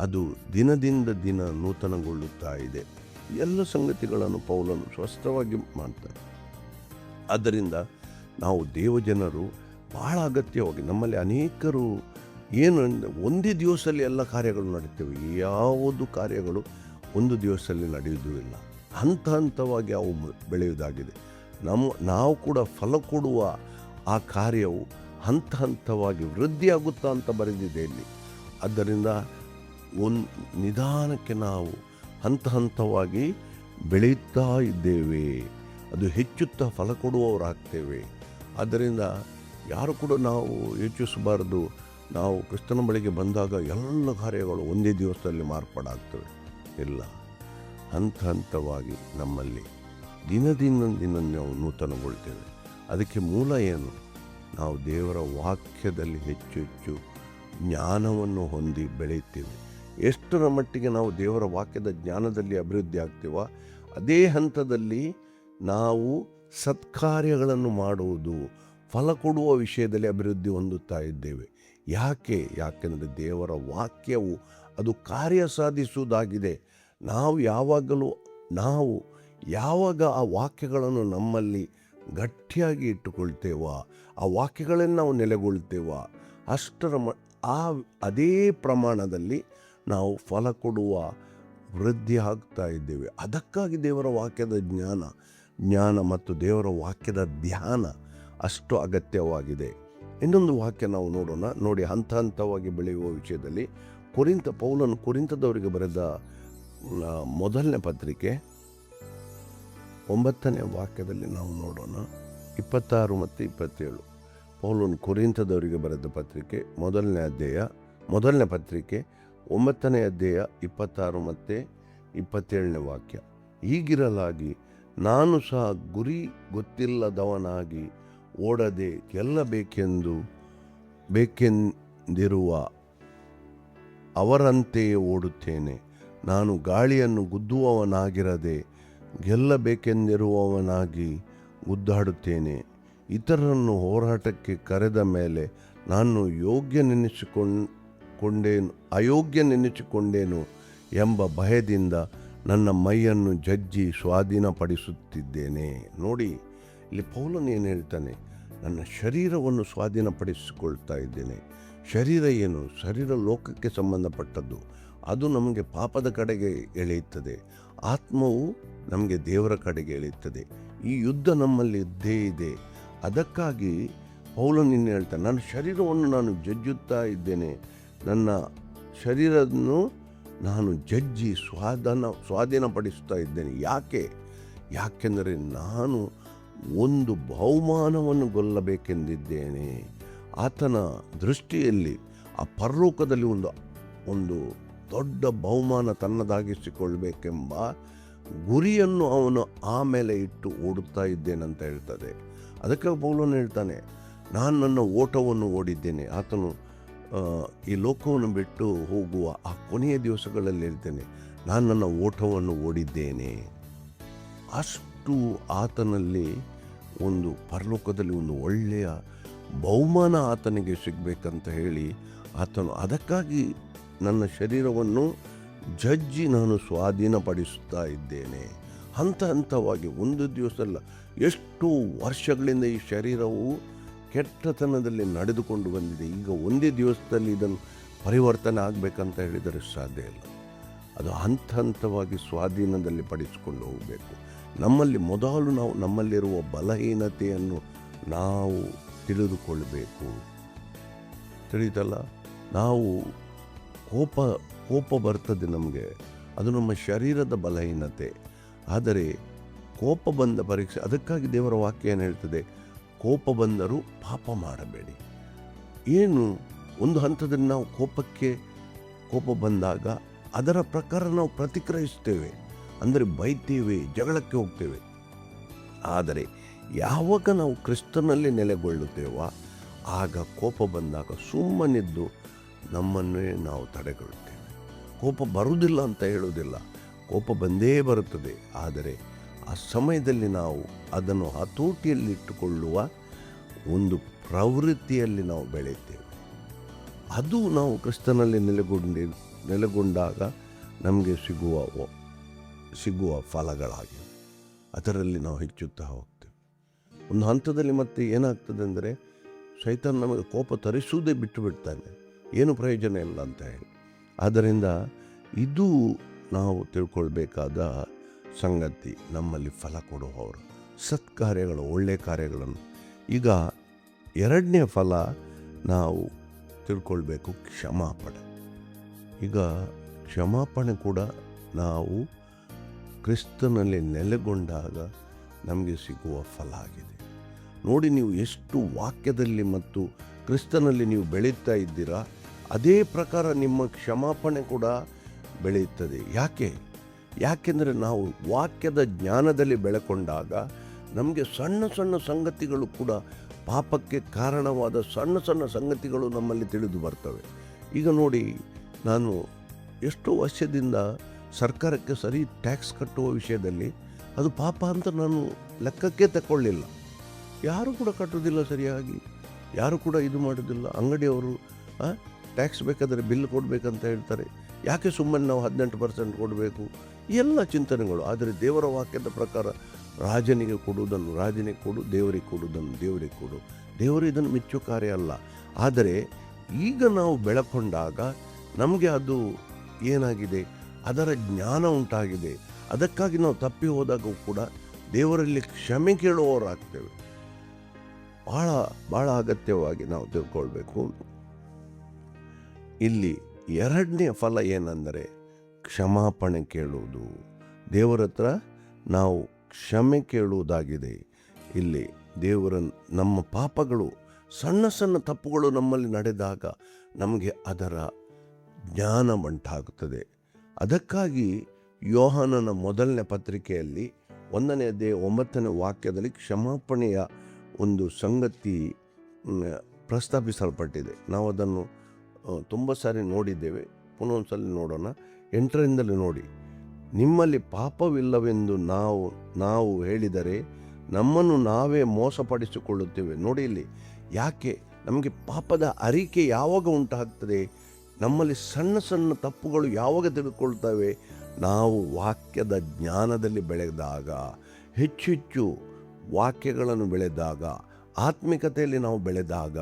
ಅದು ದಿನದಿಂದ ದಿನ ನೂತನಗೊಳ್ಳುತ್ತಾ ಇದೆ. ಎಲ್ಲ ಸಂಗತಿಗಳನ್ನು ಪೌಲನು ಸ್ಪಷ್ಟವಾಗಿ ಮಾಡ್ತಾರೆ. ಆದ್ದರಿಂದ ನಾವು ದೇವಜನರು ಭಾಳ ಅಗತ್ಯವಾಗಿ, ನಮ್ಮಲ್ಲಿ ಅನೇಕರು ಏನು ಒಂದೇ ದಿವಸದಲ್ಲಿ ಎಲ್ಲ ಕಾರ್ಯಗಳು ನಡೀತವೆ. ಯಾವುದು ಕಾರ್ಯಗಳು ಒಂದು ದಿವಸದಲ್ಲಿ ನಡೆಯುವುದೂ ಇಲ್ಲ. ಹಂತ ಹಂತವಾಗಿ ಅವು ಬೆಳೆಯುವುದಾಗಿದೆ. ನಾವು ಕೂಡ ಫಲ ಕೊಡುವ ಆ ಕಾರ್ಯವು ಹಂತ ಹಂತವಾಗಿ ವೃದ್ಧಿಯಾಗುತ್ತಾ ಅಂತ ಬರೆದಿದೆ ಇಲ್ಲಿ. ಆದ್ದರಿಂದ ನಿಧಾನಕ್ಕೆ ನಾವು ಹಂತ ಹಂತವಾಗಿ ಬೆಳೆಯುತ್ತಾ ಇದ್ದೇವೆ, ಅದು ಹೆಚ್ಚುತ್ತಾ ಫಲ ಕೊಡುವವರಾಗ್ತೇವೆ. ಆದ್ದರಿಂದ ಯಾರು ಕೂಡ ನಾವು ಯೋಚಿಸಬಾರದು, ನಾವು ಕ್ರಿಸ್ತನ ಬಳಿಗೆ ಬಂದಾಗ ಎಲ್ಲ ಕಾರ್ಯಗಳು ಒಂದೇ ದಿವಸದಲ್ಲಿ ಮಾರ್ಪಾಡಾಗ್ತವೆ. ಇಲ್ಲ, ಹಂತ ಹಂತವಾಗಿ ನಮ್ಮಲ್ಲಿ ದಿನ ನಾವು ನೂತನಗೊಳ್ತೇವೆ. ಅದಕ್ಕೆ ಮೂಲ ಏನು? ನಾವು ದೇವರ ವಾಕ್ಯದಲ್ಲಿ ಹೆಚ್ಚು ಹೆಚ್ಚು ಜ್ಞಾನವನ್ನು ಹೊಂದಿ ಬೆಳೆಯುತ್ತೇವೆ. ಎಷ್ಟರ ಮಟ್ಟಿಗೆ ನಾವು ದೇವರ ವಾಕ್ಯದ ಜ್ಞಾನದಲ್ಲಿ ಅಭಿವೃದ್ಧಿ ಆಗ್ತೇವೋ ಅದೇ ಹಂತದಲ್ಲಿ ನಾವು ಸತ್ಕಾರ್ಯಗಳನ್ನು ಮಾಡುವುದು, ಫಲ ಕೊಡುವ ವಿಷಯದಲ್ಲಿ ಅಭಿವೃದ್ಧಿ ಹೊಂದುತ್ತಾ ಇದ್ದೇವೆ. ಯಾಕೆಂದರೆ ದೇವರ ವಾಕ್ಯವು ಅದು ಕಾರ್ಯ ಸಾಧಿಸುವುದಾಗಿದೆ. ನಾವು ಯಾವಾಗ ಆ ವಾಕ್ಯಗಳನ್ನು ನಮ್ಮಲ್ಲಿ ಗಟ್ಟಿಯಾಗಿ ಇಟ್ಟುಕೊಳ್ತೇವೋ, ಆ ವಾಕ್ಯಗಳನ್ನು ನಾವು ನೆಲೆಗೊಳ್ತೇವೋ, ಅದೇ ಪ್ರಮಾಣದಲ್ಲಿ ನಾವು ಫಲ ಕೊಡುವ ವೃದ್ಧಿ ಆಗ್ತಾ ಇದ್ದೇವೆ. ಅದಕ್ಕಾಗಿ ದೇವರ ವಾಕ್ಯದ ಜ್ಞಾನ ಮತ್ತು ದೇವರ ವಾಕ್ಯದ ಧ್ಯಾನ ಅಷ್ಟು ಅಗತ್ಯವಾಗಿದೆ. ಇನ್ನೊಂದು ವಾಕ್ಯ ನಾವು ನೋಡೋಣ. ನೋಡಿ, ಹಂತ ಹಂತವಾಗಿ ಬೆಳೆಯುವ ವಿಷಯದಲ್ಲಿ ಪೌಲನು ಕೊರಿಂಥದವರಿಗೆ ಬರೆದ ಮೊದಲನೇ ಪತ್ರಿಕೆ 9ನೇ ವಾಕ್ಯದಲ್ಲಿ ನಾವು ನೋಡೋಣ. 26 ಮತ್ತು 27. ಪೌಲನು ಕೊರಿಂಥದವರಿಗೆ ಬರೆದ ಪತ್ರಿಕೆ ಮೊದಲನೇ ಪತ್ರಿಕೆ 9ನೇ ಅಧ್ಯಾಯ 26 ಮತ್ತು 27ನೇ ವಾಕ್ಯ. ಹೀಗಿರಲಾಗಿ ನಾನು ಸಹ ಗುರಿ ಗೊತ್ತಿಲ್ಲದವನಾಗಿ ಓಡದೆ ಬೇಕೆಂದಿರುವ ಅವರಂತೆಯೇ ಓಡುತ್ತೇನೆ. ನಾನು ಗಾಳಿಯನ್ನು ಗುದ್ದುವವನಾಗಿರದೆ ಗೆಲ್ಲಬೇಕೆಂದಿರುವವನಾಗಿ ಗುದ್ದಾಡುತ್ತೇನೆ. ಇತರರನ್ನು ಹೋರಾಟಕ್ಕೆ ಕರೆದ ಮೇಲೆ ನಾನು ಅಯೋಗ್ಯ ನೆನೆಸಿಕೊಂಡೇನು ಎಂಬ ಭಯದಿಂದ ನನ್ನ ಮೈಯನ್ನು ಜಜ್ಜಿ ಸ್ವಾಧೀನಪಡಿಸುತ್ತಿದ್ದೇನೆ. ನೋಡಿ, ಇಲ್ಲಿ ಪೌಲನು ಏನು ಹೇಳ್ತಾನೆ? ನನ್ನ ಶರೀರವನ್ನು ಸ್ವಾಧೀನಪಡಿಸಿಕೊಳ್ತಾ ಇದ್ದೇನೆ. ಶರೀರ ಏನು? ಶರೀರ ಲೋಕಕ್ಕೆ ಸಂಬಂಧಪಟ್ಟದ್ದು. ಅದು ನಮಗೆ ಪಾಪದ ಕಡೆಗೆ ಎಳೆಯುತ್ತದೆ. ಆತ್ಮವು ನಮಗೆ ದೇವರ ಕಡೆಗೆ ಎಳೆಯುತ್ತದೆ. ಈ ಯುದ್ಧ ನಮ್ಮಲ್ಲಿ ಇದ್ದೇ ಇದೆ. ಅದಕ್ಕಾಗಿ ಪೌಲನು ಇನ್ನು ಹೇಳ್ತಾನೆ, ನನ್ನ ಶರೀರವನ್ನು ನಾನು ಜಜ್ಜುತ್ತಾ ಇದ್ದೇನೆ. ನನ್ನ ಶರೀರವನ್ನು ನಾನು ಜಜ್ಜಿ ಸ್ವಾಧೀನಪಡಿಸ್ತಾ ಇದ್ದೇನೆ. ಯಾಕೆಂದರೆ ನಾನು ಒಂದು ಬಹುಮಾನವನ್ನು ಗೆಲ್ಲಬೇಕೆಂದಿದ್ದೇನೆ. ಆತನ ದೃಷ್ಟಿಯಲ್ಲಿ ಆ ಪರಲೋಕದಲ್ಲಿ ಒಂದು ದೊಡ್ಡ ಬಹುಮಾನ ತನ್ನದಾಗಿಸಿಕೊಳ್ಬೇಕೆಂಬ ಗುರಿಯನ್ನು ಅವನು ಆಮೇಲೆ ಇಟ್ಟು ಓಡುತ್ತಾ ಇದ್ದೇನಂತ ಹೇಳ್ತದೆ. ಅದಕ್ಕೆ ಪೌಲನು ಹೇಳ್ತಾನೆ, ನಾನು ನನ್ನ ಓಟವನ್ನು ಓಡಿದ್ದೇನೆ. ಆತನು ಈ ಲೋಕವನ್ನು ಬಿಟ್ಟು ಹೋಗುವ ಆ ಕೊನೆಯ ದಿವಸಗಳಲ್ಲಿ ಹೇಳ್ತೇನೆ, ನಾನು ನನ್ನ ಓಟವನ್ನು ಓಡಿದ್ದೇನೆ. ಅಷ್ಟು ಆತನಲ್ಲಿ ಒಂದು ಪರಲೋಕದಲ್ಲಿ ಒಂದು ಒಳ್ಳೆಯ ಬಹುಮಾನ ಆತನಿಗೆ ಸಿಗಬೇಕಂತ ಹೇಳಿ ಆತನು ಅದಕ್ಕಾಗಿ ನನ್ನ ಶರೀರವನ್ನು ಜಜ್ಜಿ ನಾನು ಸ್ವಾಧೀನಪಡಿಸುತ್ತಾ ಇದ್ದೇನೆ. ಹಂತ ಹಂತವಾಗಿ, ಒಂದು ದಿವಸ ಅಲ್ಲ, ಎಷ್ಟು ವರ್ಷಗಳಿಂದ ಈ ಶರೀರವು ಕೆಟ್ಟತನದಲ್ಲಿ ನಡೆದುಕೊಂಡು ಬಂದಿದೆ. ಈಗ ಒಂದೇ ದಿವಸದಲ್ಲಿ ಇದನ್ನು ಪರಿವರ್ತನೆ ಆಗಬೇಕಂತ ಹೇಳಿದರೆ ಸಾಧ್ಯ ಇಲ್ಲ. ಅದು ಹಂತ ಹಂತವಾಗಿ ಸ್ವಾಧೀನದಲ್ಲಿ ಪಡಿಸಿಕೊಂಡು ಹೋಗಬೇಕು. ಮೊದಲು ನಾವು ನಮ್ಮಲ್ಲಿರುವ ಬಲಹೀನತೆಯನ್ನು ನಾವು ತಿಳಿದುಕೊಳ್ಬೇಕು. ತಿಳಿದಲ್ಲ, ನಾವು ಕೋಪ ಬರ್ತದೆ ನಮಗೆ, ಅದು ನಮ್ಮ ಶರೀರದ ಬಲಹೀನತೆ. ಆದರೆ ಕೋಪ ಬಂದ ಪರೀಕ್ಷೆ, ಅದಕ್ಕಾಗಿ ದೇವರ ವಾಕ್ಯ ಏನು ಹೇಳ್ತದೆ? ಕೋಪ ಬಂದರೂ ಪಾಪ ಮಾಡಬೇಡಿ. ಏನು, ಒಂದು ಹಂತದಲ್ಲಿ ನಾವು ಕೋಪ ಬಂದಾಗ ಅದರ ಪ್ರಕಾರ ನಾವು ಪ್ರತಿಕ್ರಿಯಿಸ್ತೇವೆ, ಅಂದರೆ ಬೈತೇವೆ, ಜಗಳಕ್ಕೆ ಹೋಗ್ತೇವೆ. ಆದರೆ ಯಾವಾಗ ನಾವು ಕ್ರಿಸ್ತನಲ್ಲಿ ನೆಲೆಗೊಳ್ಳುತ್ತೇವೋ ಆಗ ಕೋಪ ಬಂದಾಗ ಸುಮ್ಮನಿದ್ದು ನಮ್ಮನ್ನೇ ನಾವು ತಡೆಗೊಳ್ಳುತ್ತೇವೆ. ಕೋಪ ಬರುವುದಿಲ್ಲ ಅಂತ ಹೇಳುವುದಿಲ್ಲ, ಕೋಪ ಬಂದೇ ಬರುತ್ತದೆ. ಆದರೆ ಆ ಸಮಯದಲ್ಲಿ ನಾವು ಅದನ್ನು ಹತೋಟಿಯಲ್ಲಿಟ್ಟುಕೊಳ್ಳುವ ಒಂದು ಪ್ರವೃತ್ತಿಯಲ್ಲಿ ನಾವು ಬೆಳೆಯುತ್ತೇವೆ. ಅದು ನಾವು ಕ್ರಿಸ್ತನಲ್ಲಿ ನೆಲೆಗೊಂಡಾಗ ನಮಗೆ ಸಿಗುವ ಫಲಗಳಾಗಿವೆ. ಅದರಲ್ಲಿ ನಾವು ಹೆಚ್ಚುತ್ತಾ ಹೋಗ್ತೇವೆ. ಒಂದು ಹಂತದಲ್ಲಿ ಮತ್ತೆ ಏನಾಗ್ತದೆ ಅಂದರೆ ಸೈತಾನ ನಮಗೆ ಕೋಪ ತರಿಸುವುದೇ ಬಿಟ್ಟು ಬಿಡ್ತಾನೆ, ಏನು ಪ್ರಯೋಜನ ಇಲ್ಲ ಅಂತ ಹೇಳಿ. ಆದ್ದರಿಂದ ಇದು ನಾವು ತಿಳ್ಕೊಳ್ಬೇಕಾದ ಸಂಗತಿ. ನಮ್ಮಲ್ಲಿ ಫಲ ಕೊಡುವವರು ಸತ್ಕಾರ್ಯಗಳು, ಒಳ್ಳೆಯ ಕಾರ್ಯಗಳನ್ನು. ಈಗ ಎರಡನೇ ಫಲ ನಾವು ತಿಳ್ಕೊಳ್ಬೇಕು, ಕ್ಷಮಾಪಣೆ. ಈಗ ಕ್ಷಮಾಪಣೆ ಕೂಡ ನಾವು ಕ್ರಿಸ್ತನಲ್ಲಿ ನೆಲೆಗೊಂಡಾಗ ನಮಗೆ ಸಿಗುವ ಫಲ ಆಗಿದೆ. ನೋಡಿ, ನೀವು ಎಷ್ಟು ವಾಕ್ಯದಲ್ಲಿ ಮತ್ತು ಕ್ರಿಸ್ತನಲ್ಲಿ ನೀವು ಬೆಳೀತಾ ಇದ್ದೀರಾ, ಅದೇ ಪ್ರಕಾರ ನಿಮ್ಮ ಕ್ಷಮಾಪಣೆ ಕೂಡ ಬೆಳೆಯುತ್ತದೆ. ಯಾಕೆಂದರೆ ನಾವು ವಾಕ್ಯದ ಜ್ಞಾನದಲ್ಲಿ ಬೆಳೆಕೊಂಡಾಗ ನಮಗೆ ಸಣ್ಣ ಸಣ್ಣ ಸಂಗತಿಗಳು ಕೂಡ, ಪಾಪಕ್ಕೆ ಕಾರಣವಾದ ಸಣ್ಣ ಸಣ್ಣ ಸಂಗತಿಗಳು ನಮ್ಮಲ್ಲಿ ತಿಳಿದು ಬರ್ತವೆ. ಈಗ ನೋಡಿ, ನಾನು ಎಷ್ಟೋ ವರ್ಷದಿಂದ ಸರ್ಕಾರಕ್ಕೆ ಸರಿ ಟ್ಯಾಕ್ಸ್ ಕಟ್ಟುವ ವಿಷಯದಲ್ಲಿ ಅದು ಪಾಪ ಅಂತ ನಾನು ಲೆಕ್ಕಕ್ಕೆ ತಗೊಳ್ಳಿಲ್ಲ. ಯಾರು ಕೂಡ ಕಟ್ಟೋದಿಲ್ಲ ಸರಿಯಾಗಿ, ಯಾರು ಕೂಡ ಇದು ಮಾಡೋದಿಲ್ಲ. ಅಂಗಡಿಯವರು ಟ್ಯಾಕ್ಸ್ ಬೇಕಾದರೆ ಬಿಲ್ ಕೊಡಬೇಕಂತ ಹೇಳ್ತಾರೆ. ಯಾಕೆ ಸುಮ್ಮನೆ ನಾವು 18% ಕೊಡಬೇಕು? ಎಲ್ಲ ಚಿಂತನೆಗಳು. ಆದರೆ ದೇವರ ವಾಕ್ಯದ ಪ್ರಕಾರ ರಾಜನಿಗೆ ಕೊಡುವುದನ್ನು ರಾಜನಿಗೆ ಕೊಡು, ದೇವರಿಗೆ ಕೊಡುವುದನ್ನು ದೇವರಿಗೆ ಕೊಡು. ದೇವರು ಇದನ್ನು ಮೆಚ್ಚುವ ಕಾರ್ಯ ಅಲ್ಲ. ಆದರೆ ಈಗ ನಾವು ಬೆಳಕೊಂಡಾಗ ನಮಗೆ ಅದು ಏನಾಗಿದೆ, ಅದರ ಜ್ಞಾನ ಉಂಟಾಗಿದೆ. ಅದಕ್ಕಾಗಿ ನಾವು ತಪ್ಪಿ ಹೋದಾಗ ಕೂಡ ದೇವರಲ್ಲಿ ಕ್ಷಮೆ ಕೇಳುವವರಾಗ್ತೇವೆ. ಭಾಳ ಭಾಳ ಅಗತ್ಯವಾಗಿ ನಾವು ತಿಳ್ಕೊಳ್ಬೇಕು. ಇಲ್ಲಿ ಎರಡನೇ ಫಲ ಏನಂದರೆ ಕ್ಷಮಾಪಣೆ ಕೇಳುವುದು. ದೇವರ ಹತ್ರ ನಾವು ಕ್ಷಮೆ ಕೇಳುವುದಾಗಿದೆ. ಇಲ್ಲಿ ದೇವರ ನಮ್ಮ ಪಾಪಗಳು, ಸಣ್ಣ ಸಣ್ಣ ತಪ್ಪುಗಳು ನಮ್ಮಲ್ಲಿ ನಡೆದಾಗ ನಮಗೆ ಅದರ ಜ್ಞಾನ ಉಂಟಾಗುತ್ತದೆ. ಅದಕ್ಕಾಗಿ ಯೋಹಾನನ ಮೊದಲನೇ ಪತ್ರಿಕೆಯಲ್ಲಿ 1ನೇ ಅಧ್ಯಾಯ 9ನೇ ವಾಕ್ಯದಲ್ಲಿ ಕ್ಷಮಾಪಣೆಯ ಒಂದು ಸಂಗತಿ ಪ್ರಸ್ತಾಪಿಸಲ್ಪಟ್ಟಿದೆ. ನಾವು ಅದನ್ನು ತುಂಬ ಸಾರಿ ನೋಡಿದ್ದೇವೆ, ಪುನಃ ಒಂದು ಸಲ ನೋಡೋಣ. 8ರಿಂದಲೇ ನೋಡಿ. ನಿಮ್ಮಲ್ಲಿ ಪಾಪವಿಲ್ಲವೆಂದು ನಾವು ಹೇಳಿದರೆ ನಮ್ಮನ್ನು ನಾವೇ ಮೋಸಪಡಿಸಿಕೊಳ್ಳುತ್ತೇವೆ. ನೋಡಿ ಇಲ್ಲಿ ಯಾಕೆ ನಮಗೆ ಪಾಪದ ಅರಿಕೆ ಯಾವಾಗ ಉಂಟಾಗ್ತದೆ, ನಮ್ಮಲ್ಲಿ ಸಣ್ಣ ಸಣ್ಣ ತಪ್ಪುಗಳು ಯಾವಾಗ ತಿಳ್ಕೊಳ್ತವೆ, ನಾವು ವಾಕ್ಯದ ಜ್ಞಾನದಲ್ಲಿ ಬೆಳೆದಾಗ, ಹೆಚ್ಚು ಹೆಚ್ಚು ವಾಕ್ಯಗಳನ್ನು ಬೆಳೆದಾಗ, ಆತ್ಮಿಕತೆಯಲ್ಲಿ ನಾವು ಬೆಳೆದಾಗ.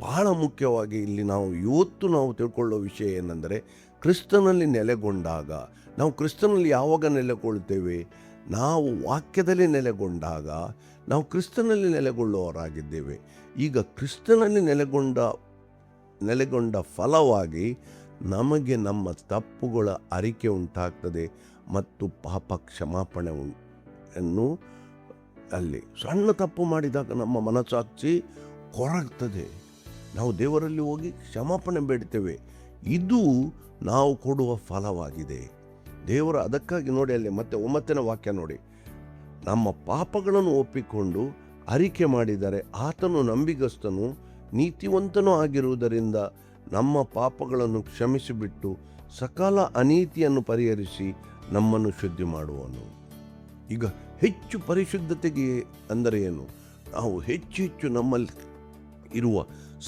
ಬಹಳ ಮುಖ್ಯವಾಗಿ ಇಲ್ಲಿ ಇವತ್ತು ನಾವು ತಿಳ್ಕೊಳ್ಳೋ ವಿಷಯ ಏನೆಂದರೆ, ಕ್ರಿಸ್ತನಲ್ಲಿ ನೆಲೆಗೊಂಡಾಗ, ನಾವು ಕ್ರಿಸ್ತನಲ್ಲಿ ಯಾವಾಗ ನೆಲೆಗೊಳ್ತೇವೆ, ನಾವು ವಾಕ್ಯದಲ್ಲಿ ನೆಲೆಗೊಂಡಾಗ ನಾವು ಕ್ರಿಸ್ತನಲ್ಲಿ ನೆಲೆಗೊಳ್ಳುವವರಾಗಿದ್ದೇವೆ. ಈಗ ಕ್ರಿಸ್ತನಲ್ಲಿ ನೆಲೆಗೊಂಡ ಫಲವಾಗಿ ನಮಗೆ ನಮ್ಮ ತಪ್ಪುಗಳ ಅರಿಕೆ ಉಂಟಾಗ್ತದೆ ಮತ್ತು ಪಾಪ ಕ್ಷಮಾಪಣೆ ಅಲ್ಲಿ ಸಣ್ಣ ತಪ್ಪು ಮಾಡಿದಾಗ ನಮ್ಮ ಮನಸ್ಸಾಕ್ಷಿ ಕೊರಗ್ತದೆ. ನಾವು ದೇವರಲ್ಲಿ ಹೋಗಿ ಕ್ಷಮಾಪಣೆ ಬೇಡ್ತೇವೆ. ಇದು ನಾವು ಕೊಡುವ ಫಲವಾಗಿದೆ. ದೇವರ ಅದಕ್ಕಾಗಿ ನೋಡಿ, ಅಲ್ಲಿ ಮತ್ತೆ 9ನೇ ವಾಕ್ಯ ನೋಡಿ. ನಮ್ಮ ಪಾಪಗಳನ್ನು ಒಪ್ಪಿಕೊಂಡು ಅರಿಕೆ ಮಾಡಿದರೆ ಆತನು ನಂಬಿಗಸ್ತನು ನೀತಿವಂತನೂ ಆಗಿರುವುದರಿಂದ ನಮ್ಮ ಪಾಪಗಳನ್ನು ಕ್ಷಮಿಸಿಬಿಟ್ಟು ಸಕಲ ಅನೀತಿಯನ್ನು ಪರಿಹರಿಸಿ ನಮ್ಮನ್ನು ಶುದ್ಧಿ ಮಾಡುವನು. ಈಗ ಹೆಚ್ಚು ಪರಿಶುದ್ಧತೆಗೆ ಅಂದರೆ ಏನು? ನಾವು ಹೆಚ್ಚು ನಮ್ಮಲ್ಲಿ ಇರುವ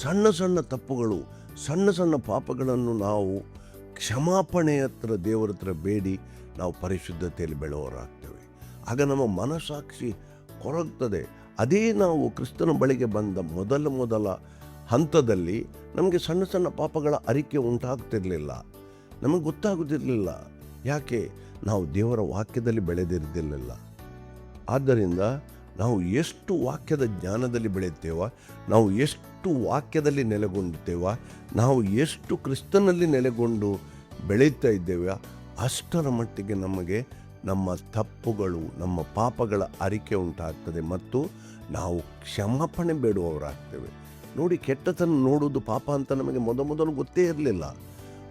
ಸಣ್ಣ ಸಣ್ಣ ತಪ್ಪುಗಳು, ಸಣ್ಣ ಸಣ್ಣ ಪಾಪಗಳನ್ನು ನಾವು ಕ್ಷಮಾಪಣೆ ಹತ್ರ ದೇವರ ಹತ್ರ ಬೇಡಿ ನಾವು ಪರಿಶುದ್ಧತೆಯಲ್ಲಿ ಬೆಳೆಯವರಾಗ್ತೇವೆ. ಆಗ ನಮ್ಮ ಮನಸ್ಸಾಕ್ಷಿ ಕೊರಗ್ತದೆ. ಅದೇ ನಾವು ಕ್ರಿಸ್ತನ ಬಳಿಗೆ ಬಂದ ಮೊದಲ ಹಂತದಲ್ಲಿ ನಮಗೆ ಸಣ್ಣ ಸಣ್ಣ ಪಾಪಗಳ ಅರಿಕೆ ಉಂಟಾಗ್ತಿರಲಿಲ್ಲ, ನಮಗೆ ಗೊತ್ತಾಗುತ್ತಿರಲಿಲ್ಲ. ಯಾಕೆ? ನಾವು ದೇವರ ವಾಕ್ಯದಲ್ಲಿ ಬೆಳೆದಿರಲಿಲ್ಲ. ಆದ್ದರಿಂದ ನಾವು ಎಷ್ಟು ವಾಕ್ಯದ ಜ್ಞಾನದಲ್ಲಿ ಬೆಳೆಯುತ್ತೇವ, ನಾವು ಎಷ್ಟು ವಾಕ್ಯದಲ್ಲಿ ನೆಲೆಗೊಂಡುತ್ತೇವ, ನಾವು ಎಷ್ಟು ಕ್ರಿಸ್ತನಲ್ಲಿ ನೆಲೆಗೊಂಡು ಬೆಳೀತಾ ಇದ್ದೇವೆ, ಅಷ್ಟರ ಮಟ್ಟಿಗೆ ನಮಗೆ ನಮ್ಮ ತಪ್ಪುಗಳು, ನಮ್ಮ ಪಾಪಗಳ ಅರಿಕೆ ಉಂಟಾಗ್ತದೆ ಮತ್ತು ನಾವು ಕ್ಷಮಾಪಣೆ ಬೇಡುವವರಾಗ್ತೇವೆ. ನೋಡಿ, ಕೆಟ್ಟತನ ನೋಡುವುದು ಪಾಪ ಅಂತ ನಮಗೆ ಮೊದಲು ಗೊತ್ತೇ ಇರಲಿಲ್ಲ.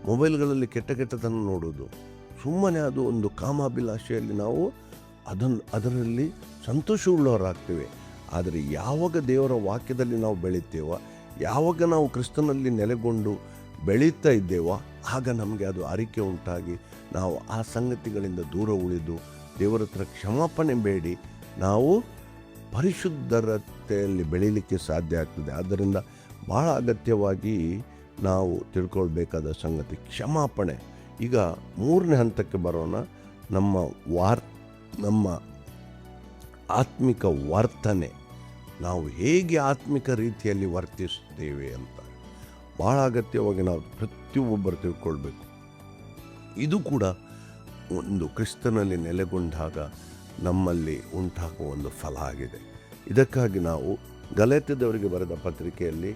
ಮೊಬೈಲ್ಗಳಲ್ಲಿ ಕೆಟ್ಟತನ ನೋಡೋದು ಸುಮ್ಮನೆ, ಅದು ಒಂದು ಕಾಮಾಭಿಲಾಷೆಯಲ್ಲಿ ನಾವು ಅದರಲ್ಲಿ ಸಂತೋಷವುಳ್ಳವರಾಗ್ತೇವೆ. ಆದರೆ ಯಾವಾಗ ದೇವರ ವಾಕ್ಯದಲ್ಲಿ ನಾವು ಬೆಳೀತೇವೋ, ಯಾವಾಗ ನಾವು ಕ್ರಿಸ್ತನಲ್ಲಿ ನೆಲೆಗೊಂಡು ಬೆಳೀತಾ ಇದ್ದೇವೋ, ಆಗ ನಮಗೆ ಅದು ಅರಿಕೆ ಉಂಟಾಗಿ ನಾವು ಆ ಸಂಗತಿಗಳಿಂದ ದೂರ ಉಳಿದು ದೇವರ ಹತ್ರ ಕ್ಷಮಾಪಣೆ ಬೇಡಿ ನಾವು ಪರಿಶುದ್ಧತೆಯಲ್ಲಿ ಬೆಳೀಲಿಕ್ಕೆ ಸಾಧ್ಯ ಆಗ್ತದೆ. ಆದ್ದರಿಂದ ಭಾಳ ಅಗತ್ಯವಾಗಿ ನಾವು ತಿಳ್ಕೊಳ್ಬೇಕಾದ ಸಂಗತಿ ಕ್ಷಮಾಪಣೆ. ಈಗ ಮೂರನೇ ಹಂತಕ್ಕೆ ಬರೋಣ. ನಮ್ಮ ಆತ್ಮಿಕ ವರ್ತನೆ, ನಾವು ಹೇಗೆ ಆತ್ಮಿಕ ರೀತಿಯಲ್ಲಿ ವರ್ತಿಸ್ತೇವೆ ಅಂತ ಭಾಳ ಅಗತ್ಯವಾಗಿ ನಾವು ಪ್ರತಿಯೊಬ್ಬರು ತಿಳ್ಕೊಳ್ಬೇಕು. ಇದು ಕೂಡ ಒಂದು ಕ್ರಿಸ್ತನಲ್ಲಿ ನೆಲೆಗೊಂಡಾಗ ನಮ್ಮಲ್ಲಿ ಉಂಟಾಗುವ ಒಂದು ಫಲ ಆಗಿದೆ. ಇದಕ್ಕಾಗಿ ನಾವು ಗಲಾತ್ಯದವರಿಗೆ ಬರೆದ ಪತ್ರಿಕೆಯಲ್ಲಿ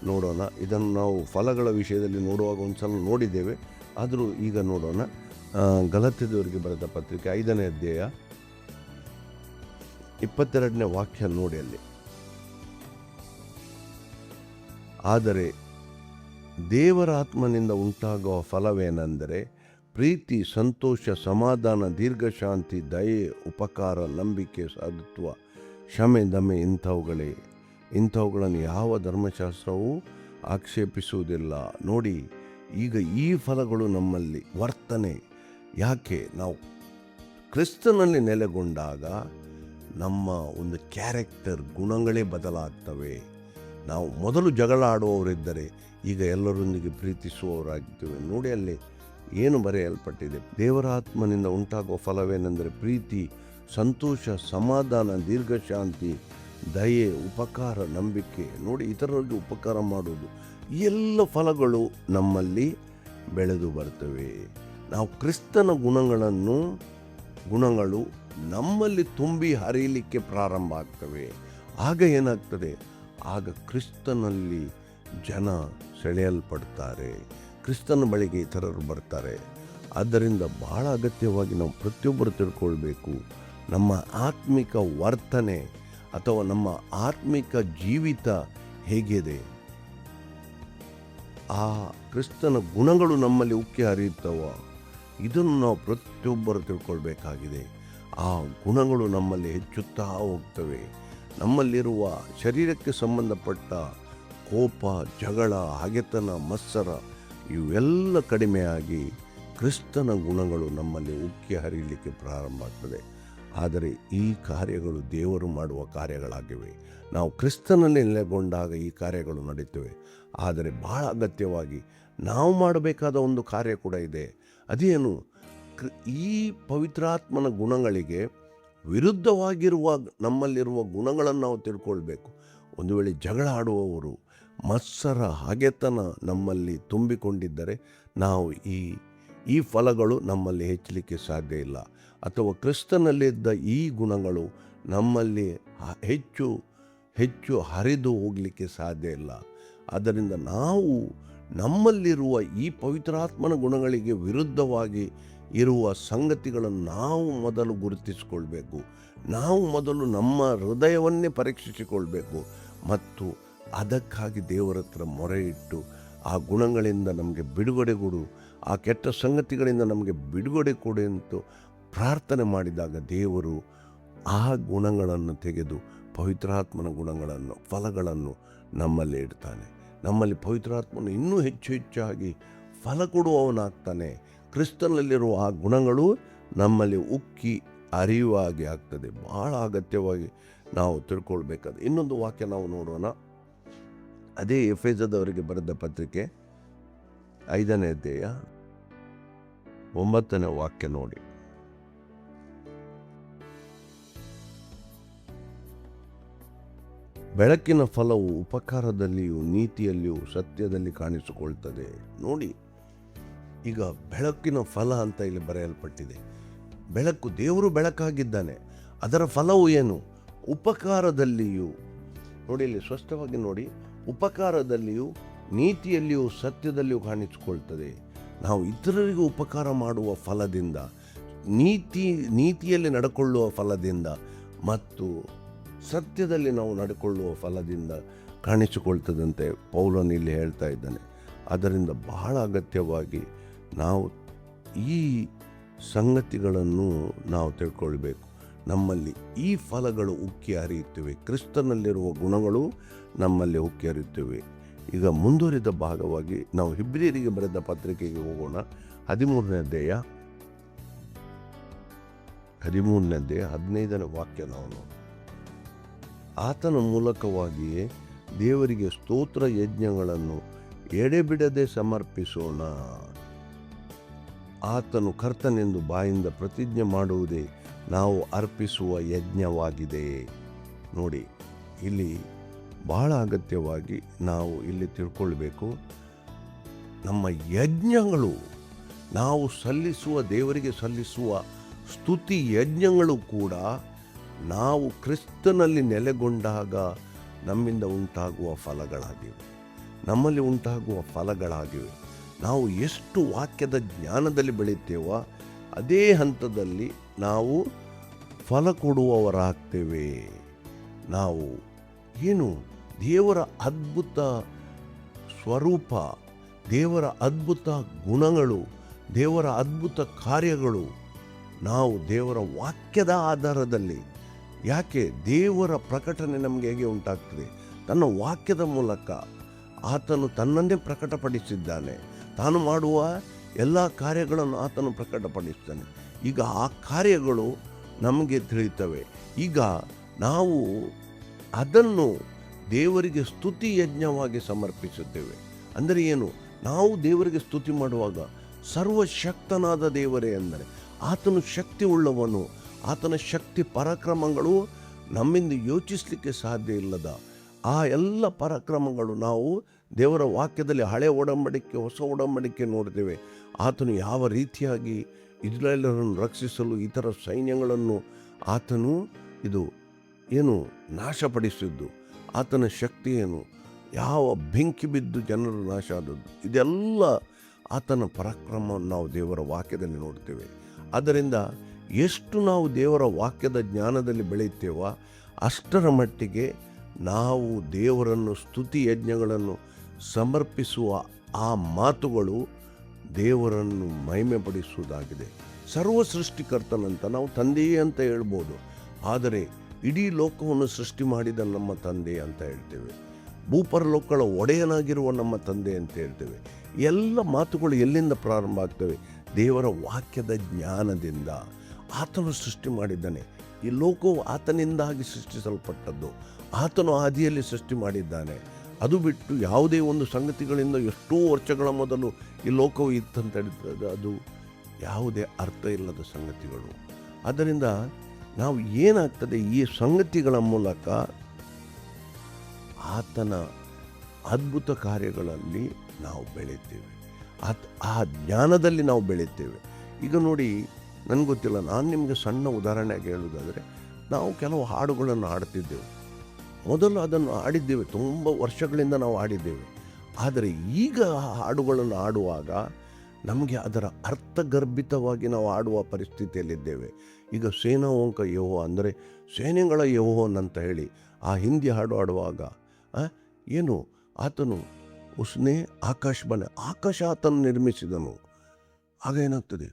ನೋಡೋಣ. ಇದನ್ನು ನಾವು ಫಲಗಳ ವಿಷಯದಲ್ಲಿ ನೋಡುವಾಗ ಒಂದು ಸಲ ನೋಡಿದ್ದೇವೆ, ಆದರೂ ಈಗ ನೋಡೋಣ. ಗಲಾತ್ಯದವರಿಗೆ ಬರೆದ ಪತ್ರಿಕೆ 5ನೇ ಅಧ್ಯಾಯ 22ನೇ ವಾಕ್ಯ ನೋಡಿ. ಅಲ್ಲಿ ಆದರೆ ದೇವರ ಆತ್ಮನಿಂದ ಉಂಟಾಗುವ ಫಲವೇನೆಂದರೆ ಪ್ರೀತಿ, ಸಂತೋಷ, ಸಮಾಧಾನ, ದೀರ್ಘಶಾಂತಿ, ದಯೆ, ಉಪಕಾರ, ನಂಬಿಕೆ, ಸಾಧುತ್ವ, ಕ್ಷಮೆ, ದಮೆ ಇಂಥವುಗಳನ್ನು ಯಾವ ಧರ್ಮಶಾಸ್ತ್ರವೂ ಆಕ್ಷೇಪಿಸುವುದಿಲ್ಲ. ನೋಡಿ, ಈಗ ಈ ಫಲಗಳು ನಮ್ಮಲ್ಲಿ ವರ್ತನೆ. ಯಾಕೆ? ನಾವು ಕ್ರಿಸ್ತನಲ್ಲಿ ನೆಲೆಗೊಂಡಾಗ ನಮ್ಮ ಒಂದು ಕ್ಯಾರೆಕ್ಟರ್, ಗುಣಗಳೇ ಬದಲಾಗ್ತವೆ. ನಾವು ಮೊದಲು ಜಗಳ ಆಡುವವರಿದ್ದರೆ ಈಗ ಎಲ್ಲರೊಂದಿಗೆ ಪ್ರೀತಿಸುವವರಾಗಿದ್ದೇವೆ. ನೋಡಿ, ಅಲ್ಲಿ ಏನು ಬರೆಯಲ್ಪಟ್ಟಿದೆ? ದೇವರ ಆತ್ಮನಿಂದ ಉಂಟಾಗುವ ಫಲವೇನೆಂದರೆ ಪ್ರೀತಿ, ಸಂತೋಷ, ಸಮಾಧಾನ, ದೀರ್ಘಶಾಂತಿ, ದಯೆ, ಉಪಕಾರ, ನಂಬಿಕೆ. ನೋಡಿ, ಇತರರಿಗೆ ಉಪಕಾರ ಮಾಡುವುದು, ಈ ಎಲ್ಲ ಫಲಗಳು ನಮ್ಮಲ್ಲಿ ಬೆಳೆದು ಬರ್ತವೆ. ನಾವು ಕ್ರಿಸ್ತನ ಗುಣಗಳು ನಮ್ಮಲ್ಲಿ ತುಂಬಿ ಹರಿಯಲಿಕ್ಕೆ ಪ್ರಾರಂಭ ಆಗ್ತವೆ. ಆಗ ಏನಾಗ್ತದೆ? ಆಗ ಕ್ರಿಸ್ತನಲ್ಲಿ ಜನ ಸೆಳೆಯಲ್ಪಡ್ತಾರೆ, ಕ್ರಿಸ್ತನ ಬಳಿಗೆ ಇತರರು ಬರ್ತಾರೆ. ಆದ್ದರಿಂದ ಬಹಳ ಅಗತ್ಯವಾಗಿ ನಾವು ಪ್ರತಿಯೊಬ್ಬರು ತಿಳ್ಕೊಳ್ಬೇಕು, ನಮ್ಮ ಆತ್ಮಿಕ ವರ್ತನೆ ಅಥವಾ ನಮ್ಮ ಆತ್ಮಿಕ ಜೀವಿತ ಹೇಗಿದೆ. ಆ ಕ್ರಿಸ್ತನ ಗುಣಗಳು ನಮ್ಮಲ್ಲಿ ಉಕ್ಕಿ ಹರಿಯುತ್ತವ, ಇದನ್ನು ನಾವು ಪ್ರತಿಯೊಬ್ಬರು ತಿಳ್ಕೊಳ್ಬೇಕಾಗಿದೆ. ಆ ಗುಣಗಳು ನಮ್ಮಲ್ಲಿ ಹೆಚ್ಚುತ್ತಾ ಹೋಗ್ತವೆ. ನಮ್ಮಲ್ಲಿರುವ ಶರೀರಕ್ಕೆ ಸಂಬಂಧಪಟ್ಟ ಕೋಪ, ಜಗಳ, ಹಗೆತನ, ಮತ್ಸರ ಇವೆಲ್ಲ ಕಡಿಮೆಯಾಗಿ ಕ್ರಿಸ್ತನ ಗುಣಗಳು ನಮ್ಮಲ್ಲಿ ಉಕ್ಕಿ ಹರಿಯಲಿಕ್ಕೆ ಪ್ರಾರಂಭ ಆಗ್ತದೆ. ಆದರೆ ಈ ಕಾರ್ಯಗಳು ದೇವರು ಮಾಡುವ ಕಾರ್ಯಗಳಾಗಿವೆ. ನಾವು ಕ್ರಿಸ್ತನಲ್ಲಿ ನೆಲೆಗೊಂಡಾಗ ಈ ಕಾರ್ಯಗಳು ನಡೀತವೆ. ಆದರೆ ಬಹಳ ಅಗತ್ಯವಾಗಿ ನಾವು ಮಾಡಬೇಕಾದ ಒಂದು ಕಾರ್ಯ ಕೂಡ ಇದೆ. ಅದೇನು? ಈ ಪವಿತ್ರಾತ್ಮನ ಗುಣಗಳಿಗೆ ವಿರುದ್ಧವಾಗಿರುವ ನಮ್ಮಲ್ಲಿರುವ ಗುಣಗಳನ್ನು ನಾವು ತಿಳ್ಕೊಳ್ಬೇಕು. ಒಂದು ವೇಳೆ ಜಗಳ ಆಡುವವರು, ಮತ್ಸರ, ಹಗೆತನ ನಮ್ಮಲ್ಲಿ ತುಂಬಿಕೊಂಡಿದ್ದರೆ ನಾವು ಈ ಫಲಗಳು ನಮ್ಮಲ್ಲಿ ಹೆಚ್ಚಲಿಕ್ಕೆ ಸಾಧ್ಯ ಇಲ್ಲ. ಅಥವಾ ಕ್ರಿಸ್ತನಲ್ಲಿದ್ದ ಈ ಗುಣಗಳು ನಮ್ಮಲ್ಲಿ ಹೆಚ್ಚು ಹರಿದು ಹೋಗಲಿಕ್ಕೆ ಸಾಧ್ಯ ಇಲ್ಲ. ಆದ್ದರಿಂದ ನಾವು ನಮ್ಮಲ್ಲಿರುವ ಈ ಪವಿತ್ರಾತ್ಮನ ಗುಣಗಳಿಗೆ ವಿರುದ್ಧವಾಗಿ ಇರುವ ಸಂಗತಿಗಳನ್ನು ನಾವು ಮೊದಲು ಗುರುತಿಸಿಕೊಳ್ಬೇಕು. ನಾವು ಮೊದಲು ನಮ್ಮ ಹೃದಯವನ್ನೇ ಪರೀಕ್ಷಿಸಿಕೊಳ್ಬೇಕು ಮತ್ತು ಅದಕ್ಕಾಗಿ ದೇವರ ಹತ್ರ ಮೊರೆ ಇಟ್ಟು ಆ ಗುಣಗಳಿಂದ ನಮಗೆ ಬಿಡುಗಡೆ ಕೊಡು, ಆ ಕೆಟ್ಟ ಸಂಗತಿಗಳಿಂದ ನಮಗೆ ಬಿಡುಗಡೆ ಕೊಡು ಅಂತ ಪ್ರಾರ್ಥನೆ ಮಾಡಿದಾಗ ದೇವರು ಆ ಗುಣಗಳನ್ನು ತೆಗೆದು ಪವಿತ್ರಾತ್ಮನ ಗುಣಗಳನ್ನು, ಫಲಗಳನ್ನು ನಮ್ಮಲ್ಲಿ ಇಡ್ತಾನೆ. ನಮ್ಮಲ್ಲಿ ಪವಿತ್ರಾತ್ಮನು ಇನ್ನೂ ಹೆಚ್ಚಾಗಿ ಫಲ ಕೊಡುವವನಾಗ್ತಾನೆ. ಕ್ರಿಸ್ತನಲ್ಲಿರುವ ಆ ಗುಣಗಳು ನಮ್ಮಲ್ಲಿ ಉಕ್ಕಿ ಹರಿಯುವಾಗೆ ಆಗ್ತದೆ. ಬಹಳ ಅಗತ್ಯವಾಗಿ ನಾವು ತಿಳ್ಕೊಳ್ಬೇಕಾದ ಇನ್ನೊಂದು ವಾಕ್ಯ ನಾವು ನೋಡೋಣ. ಅದೇ ಎಫೆಸದವರಿಗೆ ಬರೆದ ಪತ್ರಿಕೆ 5ನೇ ಅಧ್ಯಾಯ 9ನೇ ವಾಕ್ಯ ನೋಡಿ. ಬೆಳಕಿನ ಫಲವು ಉಪಕಾರದಲ್ಲಿಯೂ ನೀತಿಯಲ್ಲಿಯೂ ಸತ್ಯದಲ್ಲಿ ಕಾಣಿಸಿಕೊಳ್ತದೆ. ನೋಡಿ, ಈಗ ಬೆಳಕಿನ ಫಲ ಅಂತ ಇಲ್ಲಿ ಬರೆಯಲ್ಪಟ್ಟಿದೆ. ಬೆಳಕು, ದೇವರು ಬೆಳಕಾಗಿದ್ದಾನೆ. ಅದರ ಫಲವು ಏನು? ಉಪಕಾರದಲ್ಲಿಯೂ. ನೋಡಿ, ಇಲ್ಲಿ ಸ್ಪಷ್ಟವಾಗಿ ನೋಡಿ, ಉಪಕಾರದಲ್ಲಿಯೂ ನೀತಿಯಲ್ಲಿಯೂ ಸತ್ಯದಲ್ಲಿಯೂ ಕಾಣಿಸಿಕೊಳ್ತದೆ. ನಾವು ಇತರರಿಗೂ ಉಪಕಾರ ಮಾಡುವ ಫಲದಿಂದ, ನೀತಿಯಲ್ಲಿ ನಡ್ಕೊಳ್ಳುವ ಫಲದಿಂದ ಮತ್ತು ಸತ್ಯದಲ್ಲಿ ನಾವು ನಡ್ಕೊಳ್ಳುವ ಫಲದಿಂದ ಕಾಣಿಸಿಕೊಳ್ತದಂತೆ ಪೌಲನು ಇಲ್ಲಿ ಹೇಳ್ತಾ ಇದ್ದಾನೆ. ಅದರಿಂದ ಬಹಳ ಅಗತ್ಯವಾಗಿ ನಾವು ಈ ಸಂಗತಿಗಳನ್ನು ನಾವು ತಿಳ್ಕೊಳ್ಬೇಕು. ನಮ್ಮಲ್ಲಿ ಈ ಫಲಗಳು ಉಕ್ಕಿ ಹರಿಯುತ್ತವೆ. ಕ್ರಿಸ್ತನಲ್ಲಿರುವ ಗುಣಗಳು ನಮ್ಮಲ್ಲಿ ಉಕ್ಕಿ ಹರಿಯುತ್ತವೆ. ಈಗ ಮುಂದುವರಿದ ಭಾಗವಾಗಿ ನಾವು ಇಬ್ರಿಯರಿಗೆ ಬರೆದ ಪತ್ರಿಕೆಗೆ ಹೋಗೋಣ. 13ನೇ ಅಧ್ಯಾಯ 15ನೇ ವಾಕ್ಯ ನಾವು ನೋಡಿ. ಆತನ ಮೂಲಕವಾಗಿಯೇ ದೇವರಿಗೆ ಸ್ತೋತ್ರ ಯಜ್ಞಗಳನ್ನು ಎಡೆಬಿಡದೆ ಸಮರ್ಪಿಸೋಣ. ಆತನು ಕರ್ತನೆಂದು ಬಾಯಿಂದ ಪ್ರತಿಜ್ಞೆ ಮಾಡುವುದೇ ನಾವು ಅರ್ಪಿಸುವ ಯಜ್ಞವಾಗಿದೆ. ನೋಡಿ, ಇಲ್ಲಿ ಬಹಳ ಅಗತ್ಯವಾಗಿ ನಾವು ಇಲ್ಲಿ ತಿಳ್ಕೊಳ್ಬೇಕು, ನಮ್ಮ ಯಜ್ಞಗಳು, ನಾವು ದೇವರಿಗೆ ಸಲ್ಲಿಸುವ ಸ್ತುತಿ ಯಜ್ಞಗಳು ಕೂಡ ನಾವು ಕ್ರಿಸ್ತನಲ್ಲಿ ನೆಲೆಗೊಂಡಾಗ ನಮ್ಮಿಂದ ಉಂಟಾಗುವ ಫಲಗಳಾಗಿವೆ, ನಮ್ಮಲ್ಲಿ ಉಂಟಾಗುವ ಫಲಗಳಾಗಿವೆ. ನಾವು ಎಷ್ಟು ವಾಕ್ಯದ ಜ್ಞಾನದಲ್ಲಿ ಬೆಳೀತೇವೋ ಅದೇ ಹಂತದಲ್ಲಿ ನಾವು ಫಲ ಕೊಡುವವರಾಗ್ತೇವೆ. ನಾವು ದೇವರ ಅದ್ಭುತ ಸ್ವರೂಪ, ದೇವರ ಅದ್ಭುತ ಗುಣಗಳು, ದೇವರ ಅದ್ಭುತ ಕಾರ್ಯಗಳು ನಾವು ದೇವರ ವಾಕ್ಯದ ಆಧಾರದಲ್ಲಿ, ಯಾಕೆ ದೇವರ ಪ್ರಕಟಣೆ ನಮಗೆ ಹೇಗೆ ಉಂಟಾಗ್ತದೆ? ತನ್ನ ವಾಕ್ಯದ ಮೂಲಕ ಆತನು ತನ್ನನ್ನೇ ಪ್ರಕಟಪಡಿಸಿದ್ದಾನೆ. ತಾನು ಮಾಡುವ ಎಲ್ಲ ಕಾರ್ಯಗಳನ್ನು ಆತನು ಪ್ರಕಟಪಡಿಸ್ತಾನೆ. ಈಗ ಆ ಕಾರ್ಯಗಳು ನಮಗೆ ತಿಳಿಯುತ್ತವೆ. ಈಗ ನಾವು ಅದನ್ನು ದೇವರಿಗೆ ಸ್ತುತಿ ಯಜ್ಞವಾಗಿ ಸಮರ್ಪಿಸುತ್ತೇವೆ. ಅಂದರೆ ಏನು? ನಾವು ದೇವರಿಗೆ ಸ್ತುತಿ ಮಾಡುವಾಗ ಸರ್ವಶಕ್ತನಾದ ದೇವರೇ, ಅಂದರೆ ಆತನು ಶಕ್ತಿ ಉಳ್ಳವನು. ಆತನ ಶಕ್ತಿ ಪರಾಕ್ರಮಗಳು ನಮ್ಮಿಂದ ಯೋಚಿಸಲಿಕ್ಕೆ ಸಾಧ್ಯ ಇಲ್ಲದ ಆ ಎಲ್ಲ ಪರಾಕ್ರಮಗಳು ನಾವು ದೇವರ ವಾಕ್ಯದಲ್ಲಿ ಹಳೆ ಒಡಂಬಡಿಕೆ, ಹೊಸ ಒಡಂಬಡಿಕೆ ನೋಡ್ತೇವೆ. ಆತನು ಯಾವ ರೀತಿಯಾಗಿ ಇಸ್ರಾಯೇಲರನ್ನು ರಕ್ಷಿಸಲು ಇತರ ಸೈನ್ಯಗಳನ್ನು ಆತನು ನಾಶಪಡಿಸಿದ್ದು, ಆತನ ಶಕ್ತಿ ಏನು, ಯಾವ ಬೆಂಕಿ ಬಿದ್ದು ಜನರು ನಾಶ ಆದದ್ದು, ಇದೆಲ್ಲ ಆತನ ಪರಾಕ್ರಮವನ್ನು ನಾವು ದೇವರ ವಾಕ್ಯದಲ್ಲಿ ನೋಡ್ತೇವೆ. ಆದ್ದರಿಂದ ಎಷ್ಟು ನಾವು ದೇವರ ವಾಕ್ಯದ ಜ್ಞಾನದಲ್ಲಿ ಬೆಳೆಯುತ್ತೇವೋ ಅಷ್ಟರ ಮಟ್ಟಿಗೆ ನಾವು ದೇವರನ್ನು ಸ್ತುತಿ ಯಜ್ಞಗಳನ್ನು ಸಮರ್ಪಿಸುವ ಆ ಮಾತುಗಳು ದೇವರನ್ನು ಮಹಿಮೆಪಡಿಸುವುದಾಗಿದೆ. ಸರ್ವ ಸೃಷ್ಟಿಕರ್ತನಂತ ನಾವು ತಂದೆಯೇ ಅಂತ ಹೇಳ್ಬೋದು, ಆದರೆ ಇಡೀ ಲೋಕವನ್ನು ಸೃಷ್ಟಿ ಮಾಡಿದ ನಮ್ಮ ತಂದೆ ಅಂತ ಹೇಳ್ತೇವೆ. ಭೂಪರಲೋಕಗಳ ಒಡೆಯನಾಗಿರುವ ನಮ್ಮ ತಂದೆ ಅಂತ ಹೇಳ್ತೇವೆ. ಎಲ್ಲ ಮಾತುಗಳು ಎಲ್ಲಿಂದ ಪ್ರಾರಂಭ ಆಗ್ತವೆ? ದೇವರ ವಾಕ್ಯದ ಜ್ಞಾನದಿಂದ. ಆತನು ಸೃಷ್ಟಿ ಮಾಡಿದ್ದಾನೆ. ಈ ಲೋಕವು ಆತನಿಂದಾಗಿ ಸೃಷ್ಟಿಸಲ್ಪಟ್ಟದ್ದು. ಆತನು ಆದಿಯಲ್ಲಿ ಸೃಷ್ಟಿ ಮಾಡಿದ್ದಾನೆ. ಅದು ಬಿಟ್ಟು ಯಾವುದೇ ಒಂದು ಸಂಗತಿಗಳಿಂದ ಎಷ್ಟೋ ವರ್ಷಗಳ ಮೊದಲು ಈ ಲೋಕವು ಇತ್ತಂತ ಹೇಳ್ತದೆ, ಅದು ಯಾವುದೇ ಅರ್ಥ ಇಲ್ಲದ ಸಂಗತಿಗಳು. ಆದ್ದರಿಂದ ನಾವು ಏನಾಗ್ತದೆ, ಈ ಸಂಗತಿಗಳ ಮೂಲಕ ಆತನ ಅದ್ಭುತ ಕಾರ್ಯಗಳಲ್ಲಿ ನಾವು ಬೆಳೀತೇವೆ. ಆ ಜ್ಞಾನದಲ್ಲಿ ನಾವು ಬೆಳೀತೇವೆ. ಈಗ ನೋಡಿ, ನನಗೆ ಗೊತ್ತಿಲ್ಲ, ನಾನು ನಿಮಗೆ ಸಣ್ಣ ಉದಾಹರಣೆಯಾಗಿ ಹೇಳುವುದಾದರೆ, ನಾವು ಕೆಲವು ಹಾಡುಗಳನ್ನು ಹಾಡ್ತಿದ್ದೆವು. ಮೊದಲು ಅದನ್ನು ಆಡಿದ್ದೇವೆ, ತುಂಬ ವರ್ಷಗಳಿಂದ ನಾವು ಆಡಿದ್ದೇವೆ. ಆದರೆ ಈಗ ಹಾಡುಗಳನ್ನು ಆಡುವಾಗ ನಮಗೆ ಅದರ ಅರ್ಥಗರ್ಭಿತವಾಗಿ ನಾವು ಆಡುವ ಪರಿಸ್ಥಿತಿಯಲ್ಲಿದ್ದೇವೆ. ಈಗ ಸೇನಾವಂಕ ಯೆಹೋವ, ಅಂದರೆ ಸೇನೆಗಳ ಯೆಹೋವನ್ ಅಂತ ಹೇಳಿ ಆ ಹಿಂದಿ ಹಾಡು ಆಡುವಾಗ ಆತನು ಉಸ್ನೆ ಆಕಾಶ ಆತನು ನಿರ್ಮಿಸಿದನು. ಆಗ ಏನಾಗ್ತದೆ?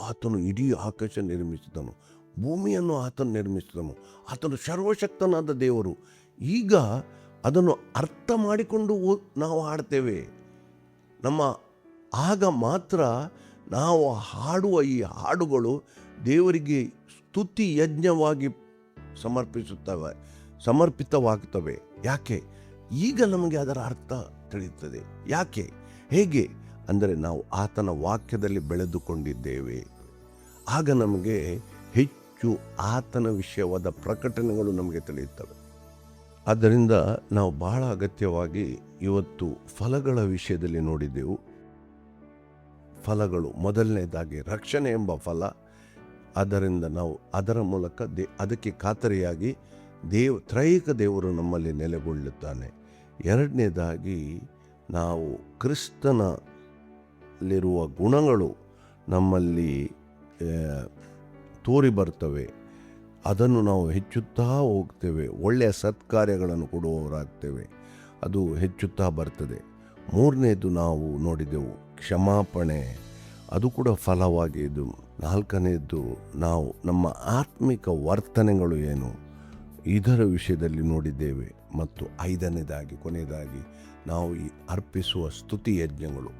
ಆತನು ಇಡೀ ಆಕಾಶ ನಿರ್ಮಿಸಿದನು, ಭೂಮಿಯನ್ನು ಆತನು ನಿರ್ಮಿಸಿದನು, ಆತನು ಸರ್ವಶಕ್ತನಾದ ದೇವರು. ಈಗ ಅದನ್ನು ಅರ್ಥ ಮಾಡಿಕೊಂಡು ನಾವು ಹಾಡ್ತೇವೆ. ಆಗ ಮಾತ್ರ ನಾವು ಹಾಡುವ ಈ ಹಾಡುಗಳು ದೇವರಿಗೆ ಸ್ತುತಿ ಯಜ್ಞವಾಗಿ ಸಮರ್ಪಿತವಾಗ್ತವೆ. ಯಾಕೆ? ಈಗ ನಮಗೆ ಅದರ ಅರ್ಥ ತಿಳಿಯುತ್ತದೆ. ಯಾಕೆ? ಹೇಗೆ ಅಂದರೆ ನಾವು ಆತನ ವಾಕ್ಯದಲ್ಲಿ ಬೆಳೆದುಕೊಂಡಿದ್ದೇವೆ. ಆಗ ನಮಗೆ ಹೆಚ್ಚು ಆತನ ವಿಷಯವಾದ ಪ್ರಕಟಣೆಗಳು ನಮಗೆ ತಿಳಿಯುತ್ತವೆ. ಆದ್ದರಿಂದ ನಾವು ಬಹಳ ಅಗತ್ಯವಾಗಿ ಇವತ್ತು ಫಲಗಳ ವಿಷಯದಲ್ಲಿ ನೋಡಿದೆವು. ಫಲಗಳು, ಮೊದಲನೇದಾಗಿ ರಕ್ಷಣೆ ಎಂಬ ಫಲ. ಆದ್ದರಿಂದ ನಾವು ಅದರ ಮೂಲಕ ಅದಕ್ಕೆ ಖಾತರಿಯಾಗಿ ತ್ರೈಕ ದೇವರು ನಮ್ಮಲ್ಲಿ ನೆಲೆಗೊಳ್ಳುತ್ತಾನೆ. ಎರಡನೇದಾಗಿ ನಾವು ಕ್ರಿಸ್ತನಲ್ಲಿರುವ ಗುಣಗಳು ನಮ್ಮಲ್ಲಿ ತೋರಿ ಬರ್ತವೆ. ಅದನ್ನು ನಾವು ಹೆಚ್ಚುತ್ತಾ ಹೋಗ್ತೇವೆ. ಒಳ್ಳೆಯ ಸತ್ಕಾರ್ಯಗಳನ್ನು ಕೊಡುವವರಾಗ್ತೇವೆ. ಅದು ಹೆಚ್ಚುತ್ತಾ ಬರ್ತದೆ. ಮೂರನೇದು ನಾವು ನೋಡಿದೆವು ಕ್ಷಮಾಪಣೆ, ಅದು ಕೂಡ ಫಲವಾಗಿ ಇದು. ನಾಲ್ಕನೇದು ನಾವು ನಮ್ಮ ಆತ್ಮಿಕ ವರ್ತನೆಗಳು ಏನು, ಇದರ ವಿಷಯದಲ್ಲಿ ನೋಡಿದ್ದೇವೆ. ಮತ್ತು ಐದನೇದಾಗಿ ಕೊನೆಯದಾಗಿ ನಾವು ಈ ಅರ್ಪಿಸುವ ಸ್ತುತಿ ಯಜ್ಞಗಳು.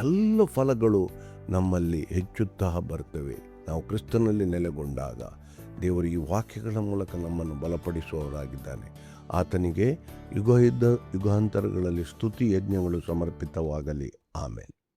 ಎಲ್ಲ ಫಲಗಳು ನಮ್ಮಲ್ಲಿ ಹೆಚ್ಚುತ್ತಾ ಬರ್ತವೆ. ನಾವು ಕ್ರಿಸ್ತನಲ್ಲಿ ನೆಲೆಗೊಂಡಾಗ ದೇವರು ಈ ವಾಕ್ಯಗಳ ಮೂಲಕ ನಮ್ಮನ್ನು ಬಲಪಡಿಸುವವರಾಗಿದ್ದಾನೆ. ಆತನಿಗೆ ಯುಗಾಂತರಗಳಲ್ಲಿ ಸ್ತುತಿ ಯಜ್ಞಗಳು ಸಮರ್ಪಿತವಾಗಲಿ. ಆಮೇನ್.